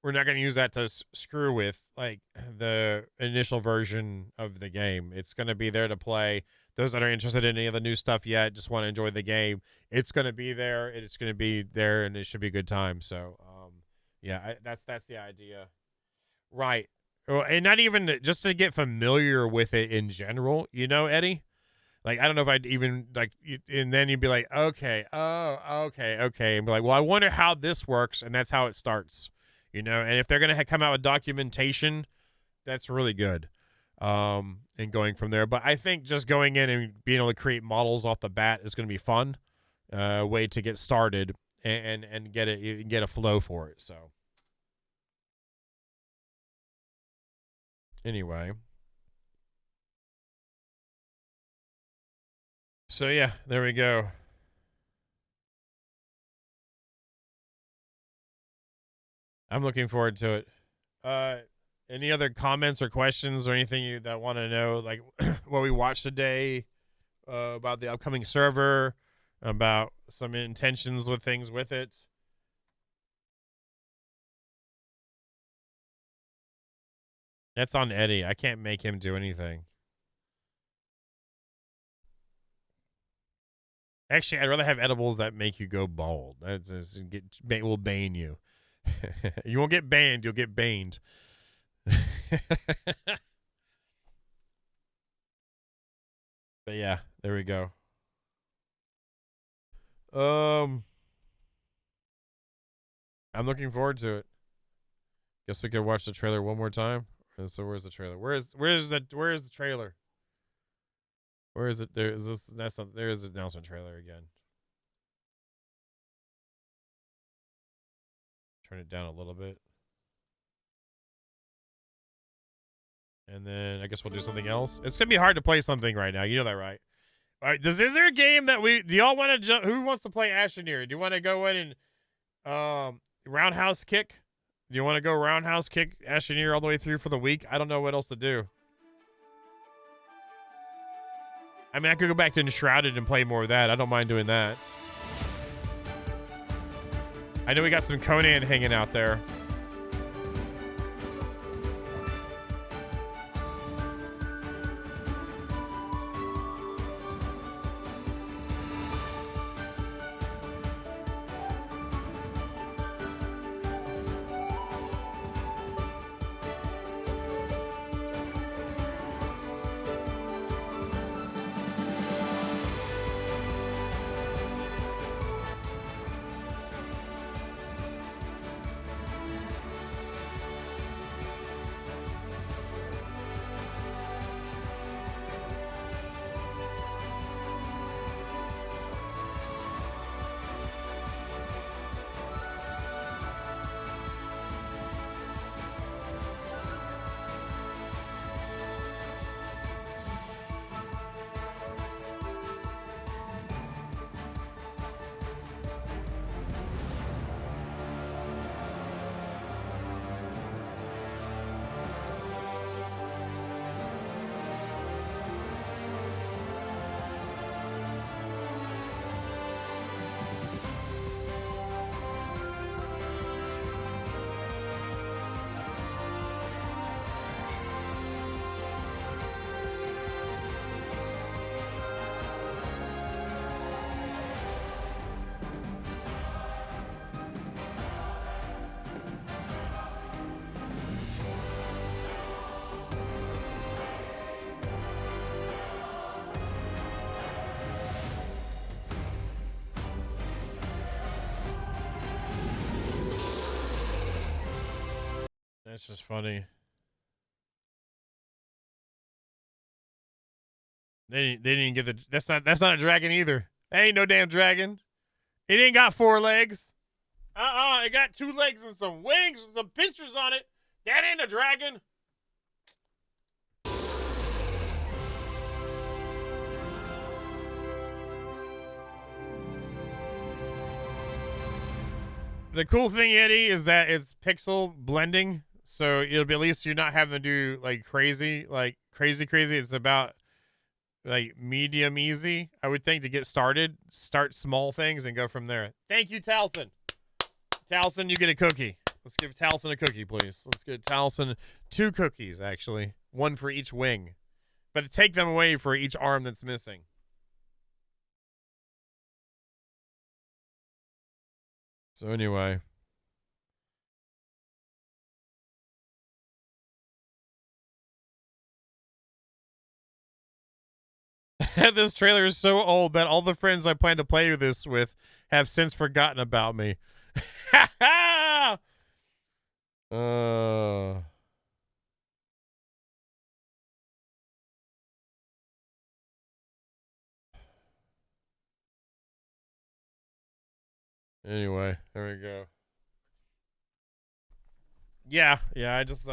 we're not going to use that to screw with like the initial version of the game. It's going to be there to play. Those that are interested in any of the new stuff yet, just want to enjoy the game, it's going to be there. It's going to be there, and it should be a good time. So, yeah, that's the idea. Right. And not even just to get familiar with it in general, you know, Eddie? Like, I don't know if I'd even, like, and then you'd be like, okay, and be like, well, I wonder how this works, and that's how it starts, you know? And if they're going to come out with documentation, that's really good, and going from there. But I think just going in and being able to create models off the bat is going to be fun, way to get started and get a flow for it, so. Anyway. So yeah, there we go. I'm looking forward to it. Any other comments or questions or anything you that want to know, like what we watched today, about the upcoming server, about some intentions with things with it? That's on Eddie. I can't make him do anything. Actually, I'd rather have edibles that make you go bald. That's will bane you. You won't get banned. You'll get baned. But yeah, there we go. I'm looking forward to it. Guess we could watch the trailer one more time. So where's the trailer? Where is the trailer? Where is it? There is this. That's not. There is the announcement trailer again. Turn it down a little bit, and then I guess we'll do something else. It's gonna be hard to play something right now. You know that, right? All right. Is there a game that do y'all want to jump? Who wants to play Asheneer? Do you want to go in and roundhouse kick? Do you want to go roundhouse kick Asheneer all the way through for the week? I don't know what else to do. I mean, I could go back to Enshrouded and play more of that. I don't mind doing that. I know we got some Conan hanging out there. That's just funny. They didn't even get the. That's not a dragon either. That ain't no damn dragon. It ain't got 4 legs. It got 2 legs and some wings and some pincers on it. That ain't a dragon. The cool thing, Eddie, is that it's pixel blending, so it'll be, at least you're not having to do like crazy. It's about like medium easy, I would think, to get started. Start small things and go from there. Thank you, Talson. Talson, you get a cookie. Let's give Talson a cookie, please. Let's give Talson 2 cookies, actually. 1 for each wing. But take them away for each arm that's missing. So anyway. This trailer is so old that all the friends I plan to play this with have since forgotten about me. Anyway, there we go. Yeah, I just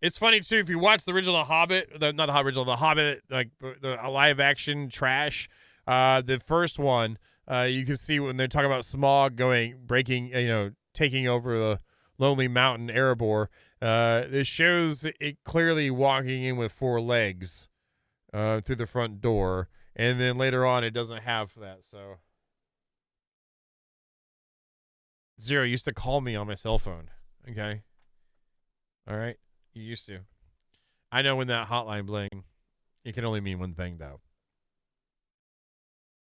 it's funny too if you watch the original Hobbit, not the original, the Hobbit, like the live action trash. The first one, you can see when they're talking about Smaug breaking, taking over the Lonely Mountain, Erebor. It shows it clearly walking in with 4 legs, through the front door, and then later on it doesn't have that. So Zero used to call me on my cell phone. Okay. All right. You used to. I know when that hotline bling, it can only mean one thing, though.